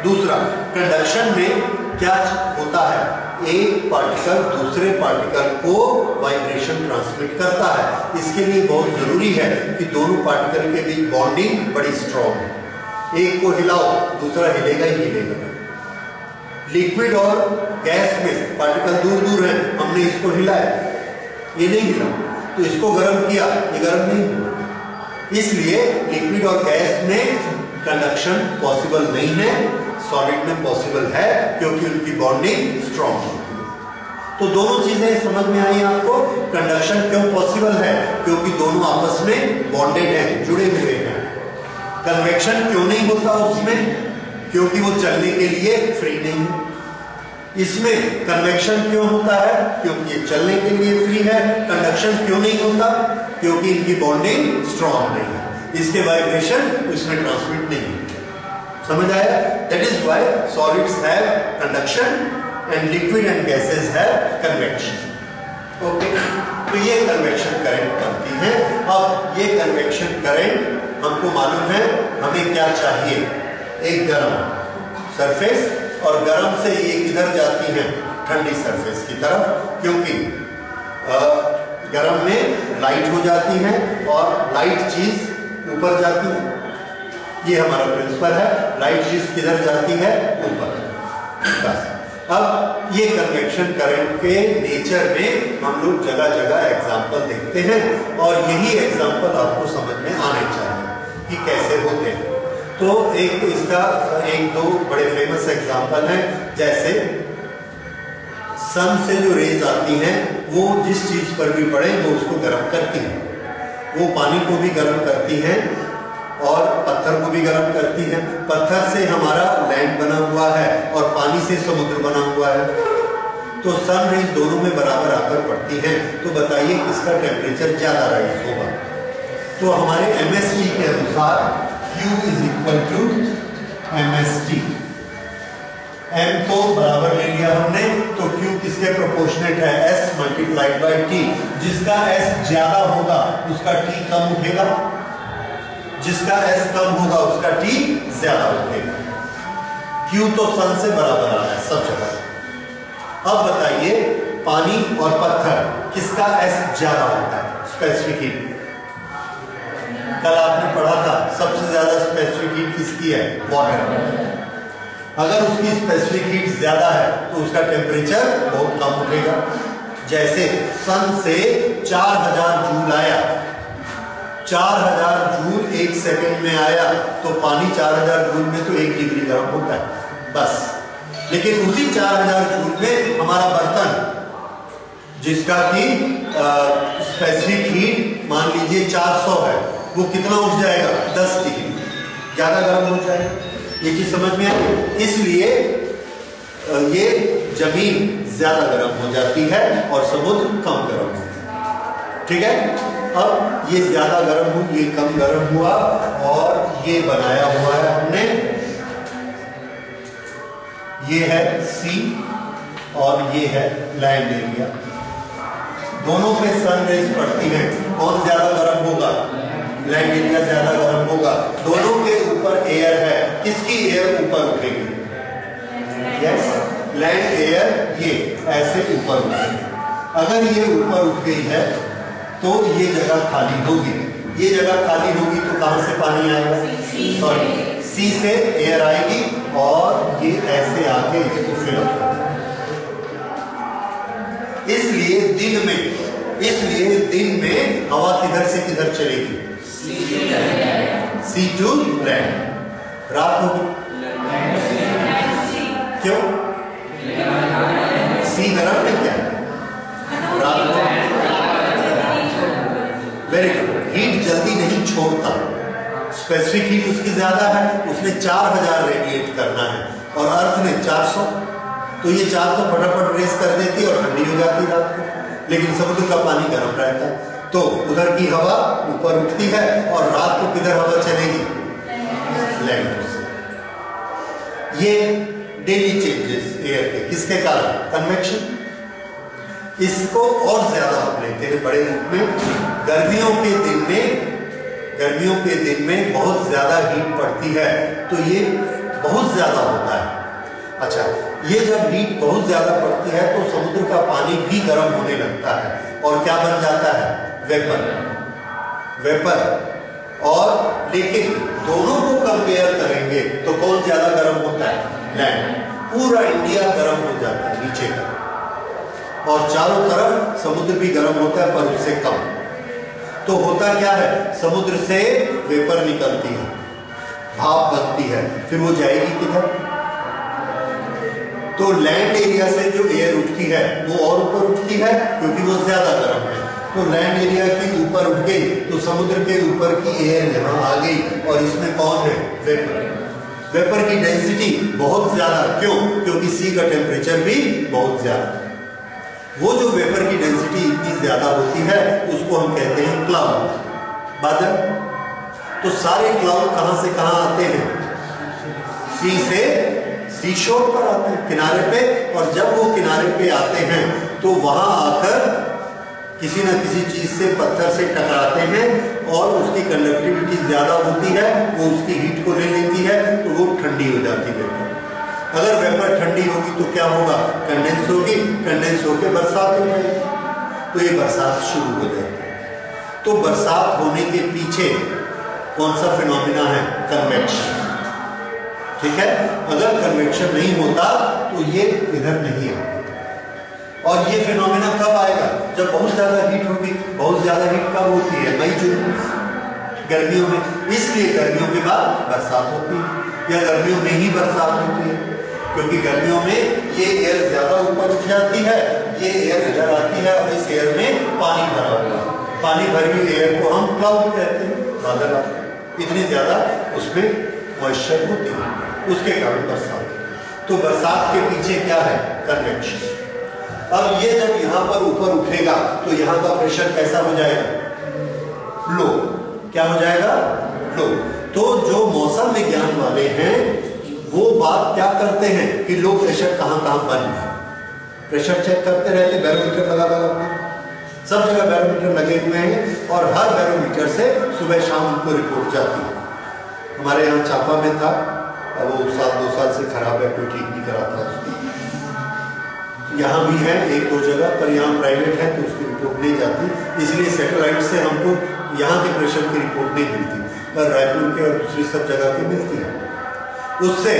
दूसरा, कंडक्शन में क्या होता है? एक पार्टिकल दूसरे पार्टिकल को वाइब्रेशन ट्रांसमिट करता है। इसके लिए बहुत जरूरी है कि दोनों पार्टिकल के बीच बॉन्डिंग बड़ी स्ट्रॉन्ग है। एक को हिलाओ, दूसरा हिलेगा ही हिलेगा। लिक्विड और गैस में पार्टिकल दूर दूर है, हमने इसको हिलाया, ये नहीं हिला, तो इसको गर्म किया, ये गर्म नहीं हुआ। इसलिए लिक्विड और गैस में कंडक्शन पॉसिबल नहीं है, सॉलिड में पॉसिबल है क्योंकि उनकी बॉन्डिंग स्ट्रॉन्ग होती है। तो दोनों चीजें समझ में आई आपको। कंडक्शन क्यों पॉसिबल है? क्योंकि दोनों आपस में बॉन्डेड हैं, जुड़े हुए हैं। कन्वेक्शन क्यों नहीं होता उसमें? क्योंकि वो चलने के लिए फ्री नहीं है। इसमें कन्वेक्शन क्यों होता है? क्योंकि ये चलने के लिए फ्री है। कंडक्शन क्यों नहीं होता? क्योंकि इनकी बॉन्डिंग स्ट्रॉन्ग नहीं है, इसके वाइब्रेशन इसमें ट्रांसमिट नहीं होते। समझ आया? That is why solids have conduction and liquid and gases have convection. Okay, तो ये कन्वेक्शन करंट बनती है। अब ये कन्वेक्शन करंट हमको मालूम है, हमें क्या चाहिए? एक गर्म सरफेस, और गर्म से ये किधर जाती है? ठंडी सरफेस की तरफ, क्योंकि गर्म में लाइट हो जाती है और लाइट चीज ऊपर जाती है। ये हमारा प्रिंसिपल है, लाइट चीज किधर जाती है? ऊपर। बस। अब ये कन्वेक्शन करंट के नेचर में हम लोग जगह जगह एग्जाम्पल देखते हैं, और यही एग्जाम्पल आपको समझ में आने चाहिए कि कैसे होते हैं। तो एक इसका एक दो बड़े फेमस एग्जाम्पल हैं, जैसे सन से जो रेज आती हैं वो जिस चीज पर भी पड़े वो उसको गर्म करती हैं। वो पानी को भी गर्म करती हैं और पत्थर को भी गर्म करती हैं। पत्थर से हमारा लैंड बना हुआ है और पानी से समुद्र बना हुआ है। तो सन रेज दोनों में बराबर आकर पड़ती हैं। तो बताइए किसका टेम्परेचर ज्यादा राइज होगा? तो हमारे MST के अनुसार Q is equal to MST। M को बराबर ले लिया हमने, तो Q किसके प्रोपोर्शनेट है? S multiplied by T। जिसका S ज्यादा होगा उसका T कम उठेगा, जिसका S कम होगा उसका T ज्यादा उठेगा। Q तो सन से बराबर आ रहा है सब जगह। अब बताइए पानी और पत्थर किसका S ज्यादा होता है? Specific heat. कल आपने पढ़ा था सबसे ज्यादा स्पेसिफिक हीट किसकी है? वाटर। अगर उसकी स्पेसिफिक हीट ज्यादा है तो उसका टेम्परेचर बहुत कम उठेगा। जैसे सन से 4000 जूल आया, 4000 जूल एक सेकंड में आया, तो पानी 4000 जूल में तो 1 डिग्री गर्म होता है बस। लेकिन उसी 4000 जूल में हमारा बर्तन जिसका कि स्पेसिफिक हीट मान लीजिए 400 है, वो कितना उठ जाएगा? 10 डिग्री ज्यादा गर्म हो जाएगा। ये चीज समझ में आई? इसलिए ये जमीन ज्यादा गर्म हो जाती है और समुद्र कम गर्म होता है। ठीक है? अब ये ज्यादा गर्म हुआ, ये कम गर्म हुआ, और ये बनाया हुआ है हमने, ये है सी और ये है लैंड एरिया। दोनों पे सन रेज पड़ती है, कौन ज्यादा गर्म होगा? लैंड एरिया ज्यादा गर्म होगा। दोनों के ऊपर एयर है, किसकी एयर ऊपर उठेगी? यस, लैंड एयर ये ऐसे ऊपर उठेगी। अगर ये ऊपर उठ गई है तो ये जगह खाली होगी। ये जगह खाली होगी तो कहां से पानी आएगा? सॉरी, सी से एयर आएगी और ये ऐसे आके इसको फिल अप कर देगा। इसलिए दिन में हवा किधर से किधर चलेगी? सी टू लैंड। रात होगी, क्यों? सी गर्म है क्या? रात को वेरी गुड, हीट जल्दी नहीं छोड़ता। स्पेसिफिक हीट उसकी ज्यादा है, उसने 4000 रेडिएट करना है और अर्थ ने 400, तो ये 400 फटाफट रेस कर देती और ठंडी हो जाती रात को। लेकिन समुद्र का पानी गर्म रहता है, तो उधर की हवा ऊपर उठती है और रात को किधर हवा चलेगी? लैंड से। ये डेली चेंजेस एयर के किसके कारण? कन्वेक्शन। इसको और ज्यादा हम लेते हैं बड़े रूप में। गर्मियों के दिन में बहुत ज्यादा हीट पड़ती है तो ये बहुत ज्यादा होता है। अच्छा, ये जब हीट बहुत ज्यादा पड़ती है तो समुद्र का पानी भी गर्म होने लगता है और क्या बन जाता है? वेपर। और लेकिन दोनों को कंपेयर करेंगे तो कौन ज्यादा गर्म होता है? लैंड। पूरा इंडिया गर्म हो जाता है नीचे का, और चारों तरफ समुद्र भी गर्म होता है पर उससे कम। तो होता क्या है, समुद्र से वेपर निकलती है, भाप बनती है, फिर वो जाएगी किधर? तो लैंड एरिया से जो एयर उठती है वो और ऊपर उठती है क्योंकि वो ज्यादा गर्म है। तो लैंड एरिया के ऊपर उठ गई तो समुद्र के ऊपर की एयर यहाँ आ गई और इसमें कौन है? वेपर। वेपर की डेंसिटी बहुत ज्यादा, क्यों? क्योंकि सी का टेम्परेचर भी बहुत ज्यादा। वो जो वेपर की डेंसिटी इतनी ज्यादा होती है उसको हम कहते हैं क्लाउड, बादल। तो सारे क्लाउड कहां से कहां आते हैं? सी से सी शोर पर आते हैं, किनारे पे। और जब वो किनारे पे आते हैं तो वहां आकर किसी न किसी चीज से, पत्थर से टकराते हैं और उसकी कंडक्टिविटी ज्यादा होती है, वो उसकी हीट को ले लेती है तो वो ठंडी हो जाती है वेपर। अगर वेपर ठंडी होगी तो क्या होगा? कंडेंस होगी, कंडेंस होकर बरसात हो जाएगी, तो ये बरसात शुरू हो जाएगी। तो बरसात होने के पीछे कौन सा फिनोमिना है? कन्वेक्शन। ठीक है, अगर कन्वेक्शन नहीं होता तो ये इधर नहीं है। और ये फिनोमिना कब आएगा? जब बहुत ज्यादा हीट होगी। बहुत ज्यादा हीट कब होती है? मई जून, गर्मियों में। इसलिए गर्मियों के बाद बरसात होती है, या गर्मियों में ही बरसात होती है, क्योंकि गर्मियों में ये एयर ज्यादा ऊपर उठ जाती है, ये एयर इधर आती है और इस एयर में पानी भरा हुआ है। पानी भरी हुई एयर को हम क्लाउड कहते हैं, बादल आते हैं। इतनी ज्यादा उसमें मॉइस्चर होती है, उसके कारण बरसात। तो बरसात के पीछे क्या है? कन्वेक्शन। अब ये जब यहाँ पर ऊपर उठेगा तो यहाँ का प्रेशर कैसा हो जाएगा? लो। क्या हो जाएगा? लो। तो जो मौसम विज्ञान वाले हैं वो बात क्या करते हैं कि लो प्रेशर कहाँ कहाँ बन है, प्रेशर चेक करते रहते, बैरोमीटर लगा लगा, सब जगह बैरोमीटर लगे हुए हैं और हर बैरोमीटर से सुबह शाम उनको रिपोर्ट जाती है। हमारे यहाँ चापा में था, अब वो 1-2 साल से खराब है, कोई ठीक नहीं कराता उसकी। यहाँ भी है 1-2 जगह, पर यहाँ प्राइवेट है तो उसकी रिपोर्ट नहीं जाती, इसलिए सैटेलाइट से हमको यहाँ के प्रेशर की रिपोर्ट नहीं मिलती, पर रायपुर के और दूसरी सब जगह की मिलती है। उससे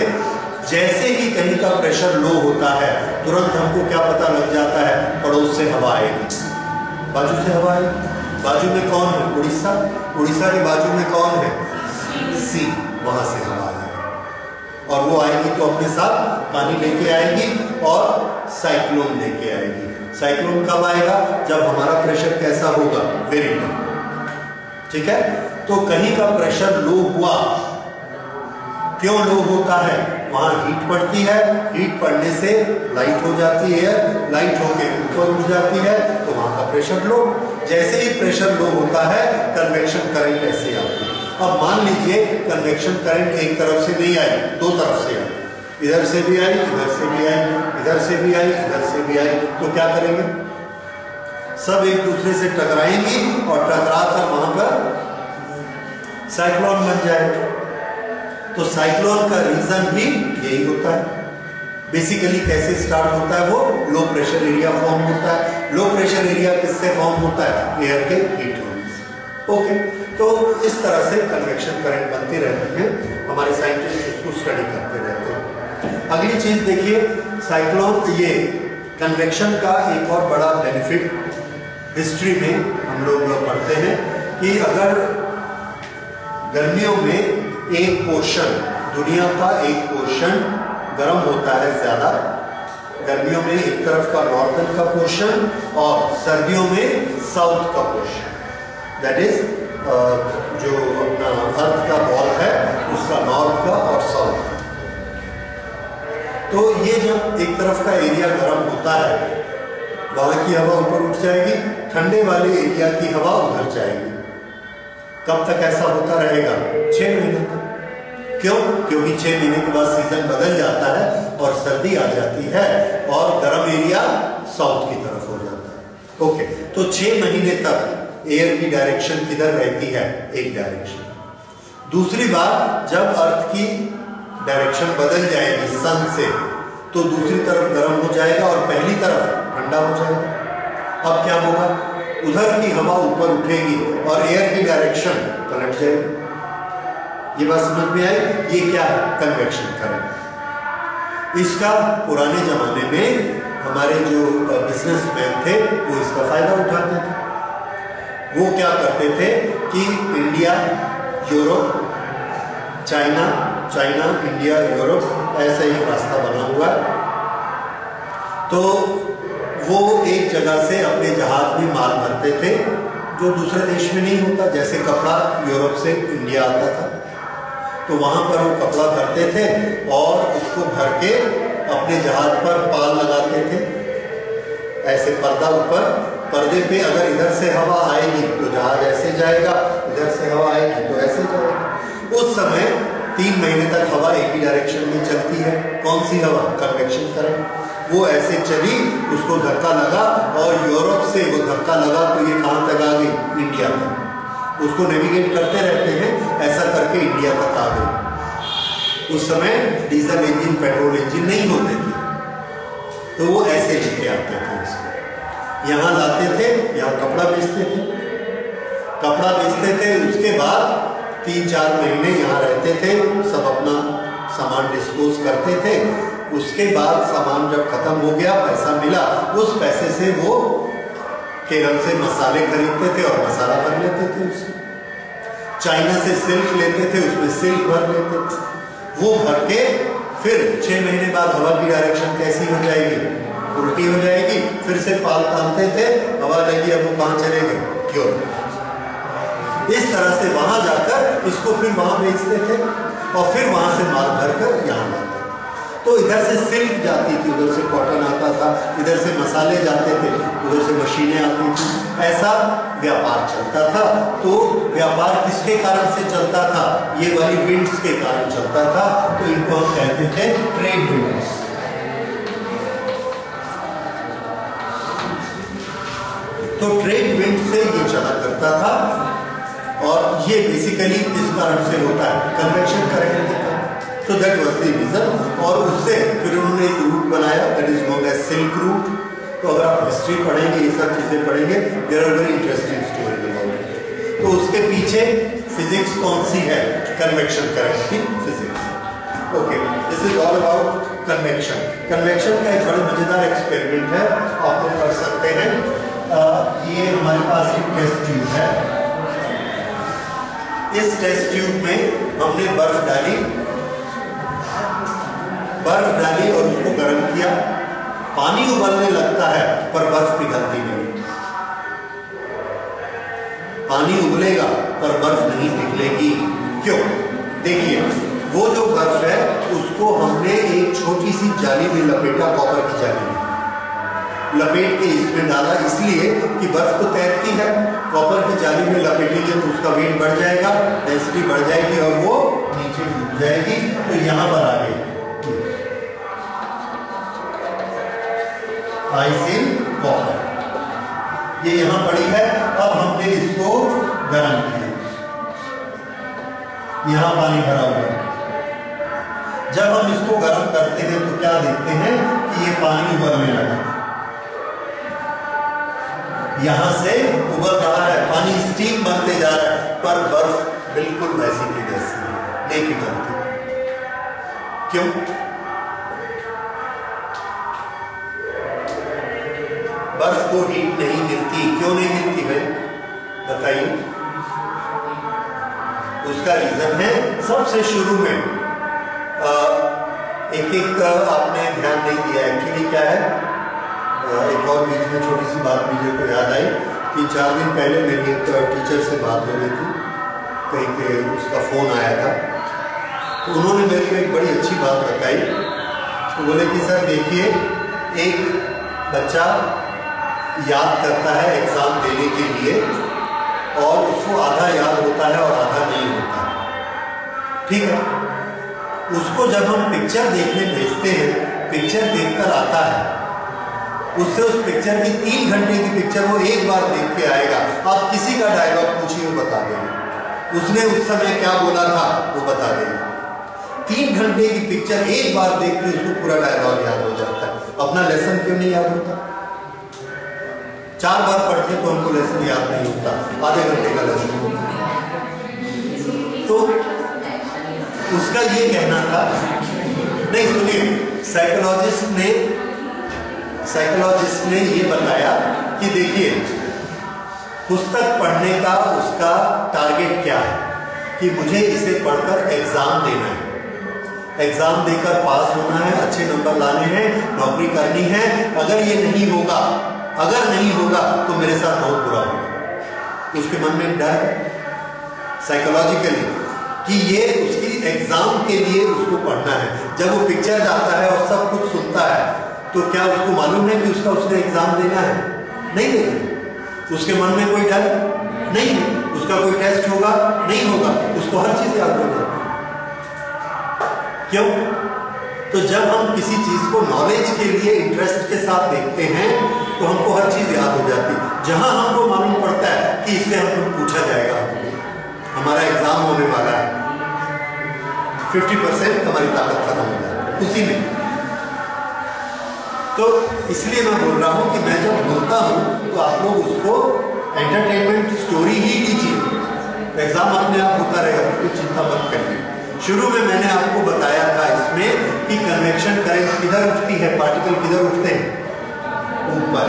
जैसे ही कहीं का प्रेशर लो होता है तुरंत हमको क्या पता लग जाता है? पड़ोस से हवा आएगी, बाजू से हवा आएगी। बाजू में कौन है? उड़ीसा। उड़ीसा के बाजू में कौन है? सी। वहां से हवा आएगी और वो आएगी तो अपने साथ पानी लेके आएगी और साइक्लोन लेके आएगी। साइक्लोन कब आएगा? जब हमारा प्रेशर कैसा होगा? Very low. ठीक है, तो कहीं का प्रेशर लो हुआ, क्यों लो होता है? वहां हीट पड़ती है, हीट पड़ने से लाइट हो जाती है, लाइट होकर ऊपर उठ जाती है तो वहां का प्रेशर लो। जैसे ही प्रेशर लो होता है कन्वेक्शन करंट ऐसे आती है। अब मान लीजिए कन्वेक्शन करंट एक तरफ से नहीं आई, 2 तरफ से आई, इधर से भी आई, इधर से भी आई, इधर से भी आई, इधर से भी आई, तो क्या करेंगे? सब एक दूसरे से टकराएंगी और टकरा कर वहां पर साइक्लोन बन जाएगा। तो साइक्लोन का रीजन भी यही होता है। बेसिकली कैसे स्टार्ट होता है? वो लो प्रेशर एरिया फॉर्म होता है। लो प्रेशर एरिया किससे फॉर्म होता है? एयर के हीट होने से। ओके, तो इस तरह से कन्वेक्शन करंट बनती रहती है, हमारे साइंटिस्ट इसको स्टडी करते रहते हैं। अगली चीज देखिए, साइक्लोन, ये कन्वेक्शन का एक और बड़ा बेनिफिट हिस्ट्री में हम लोग पढ़ते हैं कि अगर गर्मियों में एक पोर्शन, दुनिया का एक पोर्शन गर्म होता है ज्यादा, गर्मियों में एक तरफ का नॉर्थन का पोर्शन और सर्दियों में साउथ का पोर्शन, दैट इज जो अपना अर्थ का बॉल है उसका नॉर्थ का और साउथ का। तो ये जब एक तरफ का एरिया गर्म होता है वहां की हवा ऊपर उठ जाएगी, ठंडे वाले एरिया की हवा उधर जाएगी। कब तक ऐसा होता रहेगा? 6 महीने तक। क्यों? क्योंकि 6 महीने के बाद सीजन बदल जाता है और सर्दी आ जाती है और गर्म एरिया साउथ की तरफ हो जाता है। ओके, तो 6 महीने तक एयर की डायरेक्शन किधर रहती है? एक डायरेक्शन। दूसरी बात, जब अर्थ की डायरेक्शन बदल जाएगी सन से तो दूसरी तरफ गर्म हो जाएगा और पहली तरफ ठंडा हो जाएगा। अब क्या होगा? उधर की हवा ऊपर उठेगी और एयर की डायरेक्शन पलट जाएगी। ये बात समझ में आई? ये क्या है? Convection current. इसका पुराने जमाने में हमारे जो बिजनेसमैन थे वो इसका फायदा उठाते थे। वो क्या करते थे कि India, Europe, China, China, India, Europe, ऐसा एक रास्ता बना हुआ है। तो वो एक जगह से अपने जहाज में माल भरते थे जो दूसरे देश में नहीं होता। जैसे कपड़ा यूरोप से इंडिया आता था, तो वहां पर वो कपड़ा भरते थे और उसको भर के अपने जहाज पर पाल लगाते थे, ऐसे पर्दा ऊपर। पर्दे पे अगर इधर से हवा आएगी तो जहाज ऐसे जाएगा, इधर से हवा आएगी तो ऐसे जाएगा। उस समय 3 महीने तक हवा एक ही डायरेक्शन में चलती है। कौन सी हवा? Convection current. वो ऐसे चली, उसको धक्का लगा और यूरोप से वो धक्का लगा तो ये कहां तक आ गई? इंडिया तक। उसको नेविगेट करते रहते हैं, ऐसा करके इंडिया तक आ गई। उस समय डीजल इंजन, पेट्रोल इंजन नहीं होते थे, तो वो ऐसे लेके आते थे उसको, यहाँ लाते थे, यहाँ कपड़ा बेचते थे, कपड़ा बेचते थे। उसके बाद 3-4 महीने यहाँ रहते थे, सब अपना सामान डिस्पोज करते थे। उसके बाद सामान जब खत्म हो गया, पैसा मिला, उस पैसे से वो केरल से मसाले खरीदते थे और मसाला भर लेते थे उसमें। चाइना से सिल्क लेते थे, उसमें सिल्क भर लेते थे। वो भर के फिर 6 महीने बाद हवा की डायरेक्शन कैसी हो जाएगी? उल्टी हो जाएगी। फिर से पाल तानते थे, हवा लगी, अब वो कहाँ चले गए? यूरोप। इस तरह से वहां जाकर इसको फिर वहां बेचते थे और फिर वहां से माल भरकर यहाँ लाते। तो इधर से सिल्क जाती थी, उधर से कॉटन आता था, इधर से मसाले जाते थे, उधर से मशीनें आती थी। ऐसा व्यापार चलता था। तो व्यापार किसके कारण से चलता था? ये वाली विंड्स के कारण चलता था। तो इनको हम कहते थे ट्रेड विंड्स। तो ट्रेड विंड से ये चला करता था और ये बेसिकली किस कारण से होता है? कन्वेक्शन करंट के कारण। So that was the reason। और उससे फिर उन्होंने एक रूट बनाया, that is known as silk route. तो अगर आप हिस्ट्री पढ़ेंगे, ये सब चीजें पढ़ेंगे, there are very interesting stories about it। तो उसके पीछे फिजिक्स कौन सी है? कन्वेक्शन करंट की physics. Okay, this is all about convection. Convection का एक बड़ा मजेदार एक्सपेरिमेंट है, आप लोग कर सकते हैं। ये हमारे पास एक टेस्ट ट्यूब है। इस टेस्ट ट्यूब में हमने बर्फ डाली और उसको गर्म किया। पानी उबलने लगता है पर बर्फ पिघलती नहीं। पानी उबलेगा पर बर्फ नहीं पिघलेगी। क्यों? देखिए, वो जो बर्फ है उसको हमने एक छोटी सी जाली में लपेटा, कॉपर की जाली में लपेट के इसमें डाला, इसलिए कि बर्फ तो तैरती है। कॉपर की जाली में लपेटेंगे तो उसका वेट बढ़ जाएगा, डेंसिटी बढ़ जाएगी और वो नीचे डूब जाएगी। तो यहां पर आ गई आइस इन कॉपर, ये यहां पड़ी है। अब हमने इसको गर्म किया, यहां पानी भरा हुआ है। जब हम इसको गर्म करते हैं तो क्या देखते हैं कि ये पानी उबलने लगा, यहां से उबल रहा है, पानी स्टीम बनते जा रहा है, पर बर्फ बिल्कुल वैसी की जैसी नहीं पिघलती। क्यों? बर्फ को हीट नहीं मिलती। क्यों नहीं मिलती भाई? बताइए। उसका रीजन है, सबसे शुरू में एक आपने ध्यान नहीं दिया। एक्चुअली क्या है, एक और बीच में छोटी सी बात मुझे को याद आई। 3-4 दिन पहले मेरी एक टीचर से बात हो रही थी, कहीं के उसका फोन आया था। तो उन्होंने मेरे को एक बड़ी अच्छी बात बताई। तो बोले कि सर देखिए, एक बच्चा याद करता है एग्जाम देने के लिए और उसको आधा याद होता है और आधा नहीं होता, ठीक है। उसको जब हम पिक्चर देखने भेजते हैं, पिक्चर देखकर आता है, उससे उस पिक्चर की 3 घंटे की पिक्चर वो एक बार देख के आएगा। आप किसी का डायलॉग पूछिए, वो बता देगा। उसने उस समय क्या बोला था वो बता देगा। 3 घंटे की पिक्चर एक बार देख के उसको पूरा डायलॉग याद हो जाता है। अपना लेसन क्यों नहीं याद होता? 4 बार पढ़ते तो हमको लेसन याद नहीं होता, आधे घंटे का लेसन होता। तो उसका ये कहना था, नहीं सुनिए, साइकोलॉजिस्ट ने ये बताया कि देखिए पुस्तक पढ़ने का उसका टारगेट क्या है कि मुझे इसे पढ़कर एग्जाम देना है, एग्जाम देकर पास होना है, अच्छे नंबर लाने हैं, नौकरी करनी है। अगर ये नहीं होगा, अगर नहीं होगा तो मेरे साथ बहुत बुरा होगा। उसके मन में डर है साइकोलॉजिकली कि ये उसकी एग्जाम के लिए उसको पढ़ना है। जब वो पिक्चर जाता है और सब कुछ सुनता है तो क्या उसको मालूम है कि उसने एग्जाम देना है? नहीं देना। उसके मन में कोई डर नहीं है, उसका कोई टेस्ट होगा नहीं होगा, उसको हर चीज याद हो जाएगी। क्यों? तो जब हम किसी चीज को नॉलेज के लिए इंटरेस्ट के साथ देखते हैं तो हमको हर चीज याद हो जाती है। जहां हमको मालूम पड़ता है कि इससे हमको पूछा जाएगा, हमारा एग्जाम होने वाला है, 50% हमारी ताकत खत्म हो जाती है उसी में। तो इसलिए मैं बोल रहा हूं कि मैं जब बोलता हूं तो आप लोग उसको एंटरटेनमेंट स्टोरी ही लीजिए। एग्जाम अपने आप होता रहेगा, कुछ चिंता मत करिए। शुरू में मैंने आपको बताया था इसमें कि कन्वेक्शन करंट किधर उठती है, पार्टिकल किधर उठते हैं? ऊपर।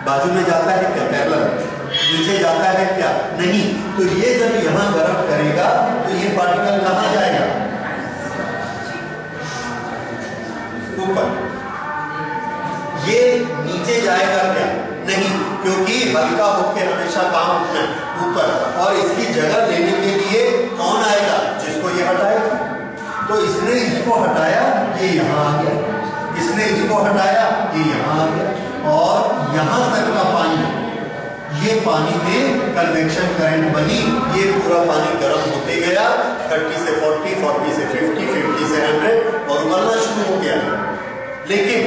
बाजू में जाता है क्या? पैरेलल। नीचे जाता है क्या? नहीं। तो ये जब यहां गर्म करेगा तो ये पार्टिकल कहां जाएगा? ऊपर। ये नीचे जाएगा क्या? नहीं, क्योंकि हल्का होकर हमेशा काम उठना है ऊपर। और इसकी जगह लेने के लिए कौन आएगा? जिसको ये हटाएगा। तो इसने इसको हटाया, ये यहां आ गया, इसने इसको हटाया, ये यहां आ गया, और यहां तक का पानी, ये पानी में कन्वेक्शन करंट बनी। ये पूरा पानी गर्म होते गया, 30 से 40, 40 से 50, 50 से 100 और उबलना शुरू हो गया। लेकिन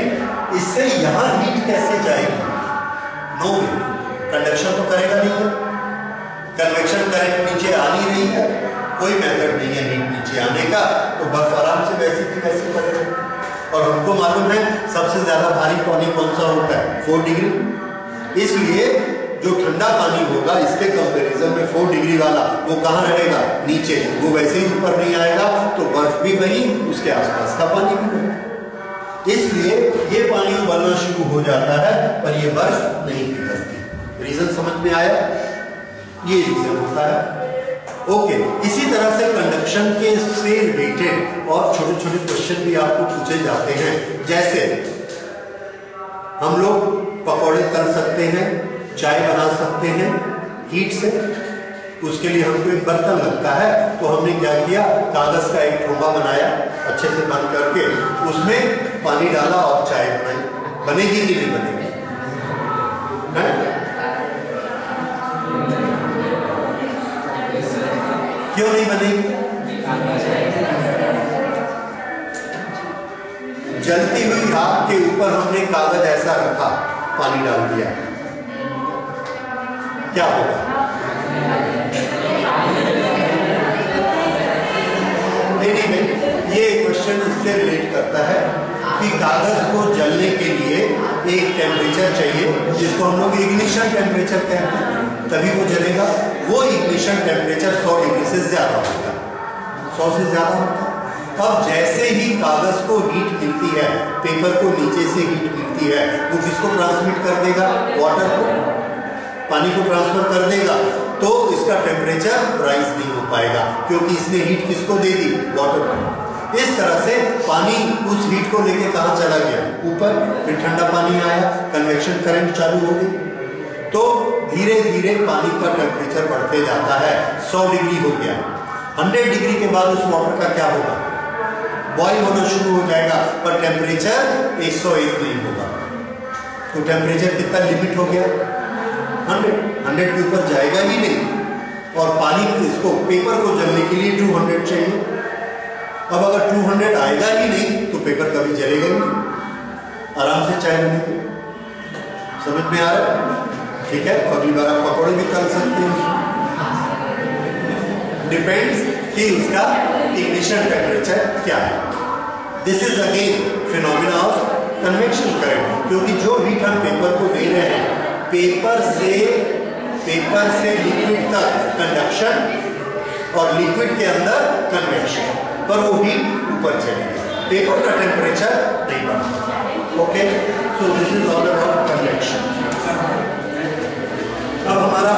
इससे यहां हीट कैसे जाएगी? नो वे, कंडक्शन तो करेगा नहीं है, कन्वेक्शन करंट नीचे आ नहीं रही है, कोई मेथड नहीं है हीट नीचे आने का। तो बर्फ आराम से वैसे की वैसे पड़ेगा। और हमको मालूम है सबसे ज्यादा भारी पानी कौन सा होता है? 4 डिग्री। इसलिए जो ठंडा पानी होगा इसके कंपैरिजन में 4 डिग्री वाला वो कहाँ रहेगा? नीचे। वो वैसे ही ऊपर नहीं आएगा, तो बर्फ भी वही, उसके आसपास का पानी भी वही। इसलिए ये पानी उबलना शुरू हो जाता है पर ये बर्फ नहीं पिघलती। रीजन समझ में आया? ये रीजन होता है। ओके, इसी तरह से कंडक्शन के से रिलेटेड और छोटे छोटे क्वेश्चन भी आपको पूछे जाते हैं। जैसे हम लोग पकौड़े तल सकते हैं, चाय बना सकते हैं हीट से। उसके लिए हमको एक बर्तन लगता है, तो हमने क्या किया? कागज का एक ठोंगा बनाया, अच्छे से बंद करके उसमें पानी डाला और चाय बनाई। बनेगी कि नहीं बनेगी? क्यों नहीं बनेगी? जलती हुई आग के ऊपर हमने कागज ऐसा रखा, पानी डाल दिया, क्या होगा? ये क्वेश्चन इससे रिलेट करता है कि कागज को जलने के लिए एक टेम्परेचर चाहिए जिसको हम लोग इग्निशन टेम्परेचर कहते हैं, तभी वो जलेगा। वो इग्निशन टेम्परेचर 100 डिग्री से ज्यादा होता है, 100 से ज्यादा होता है। अब जैसे ही कागज को हीट मिलती है, पेपर को नीचे से हीट मिलती है, वो किसको ट्रांसमिट कर देगा? वाटर को, पानी को ट्रांसफर कर देगा। तो इसका टेम्परेचर राइज नहीं हो पाएगा क्योंकि इसने हीट किसको दे दी? वाटर को। इस तरह से पानी उस हीट को लेके कहां चला गया? ऊपर। फिर ठंडा पानी आया, कन्वेक्शन करंट चालू हो गई, तो धीरे धीरे पानी का टेम्परेचर बढ़ते जाता है। 100 डिग्री हो गया, 100 डिग्री के बाद उस वाटर का क्या होगा? बॉयल होना शुरू हो जाएगा, पर टेम्परेचर 101 नहीं होगा। तो टेम्परेचर कितना लिमिट हो गया? 100 के ऊपर जाएगा ही नहीं। और पानी इसको, पेपर को जलने के लिए 200 चाहिए। अब अगर 200 आएगा ही नहीं तो पेपर कभी जलेगा ही नहीं, आराम से चाय बनेगी। समझ में आ रहा है? ठीक है, अगली बार आप पकौड़े भी तल सकते हैं। डिपेंड्स कि उसका इग्निशन टेम्परेचर क्या है। This is again phenomena of convection current, क्योंकि जो हीट हम पेपर को दे रहे हैं, पेपर से लिक्विड तक कंडक्शन और लिक्विड के अंदर कन्वेक्शन, पर वो हीट ऊपर चलेगी, पेपर का टेम्परेचर नहीं बढ़ता। Okay, so this is all about convection. अब हमारा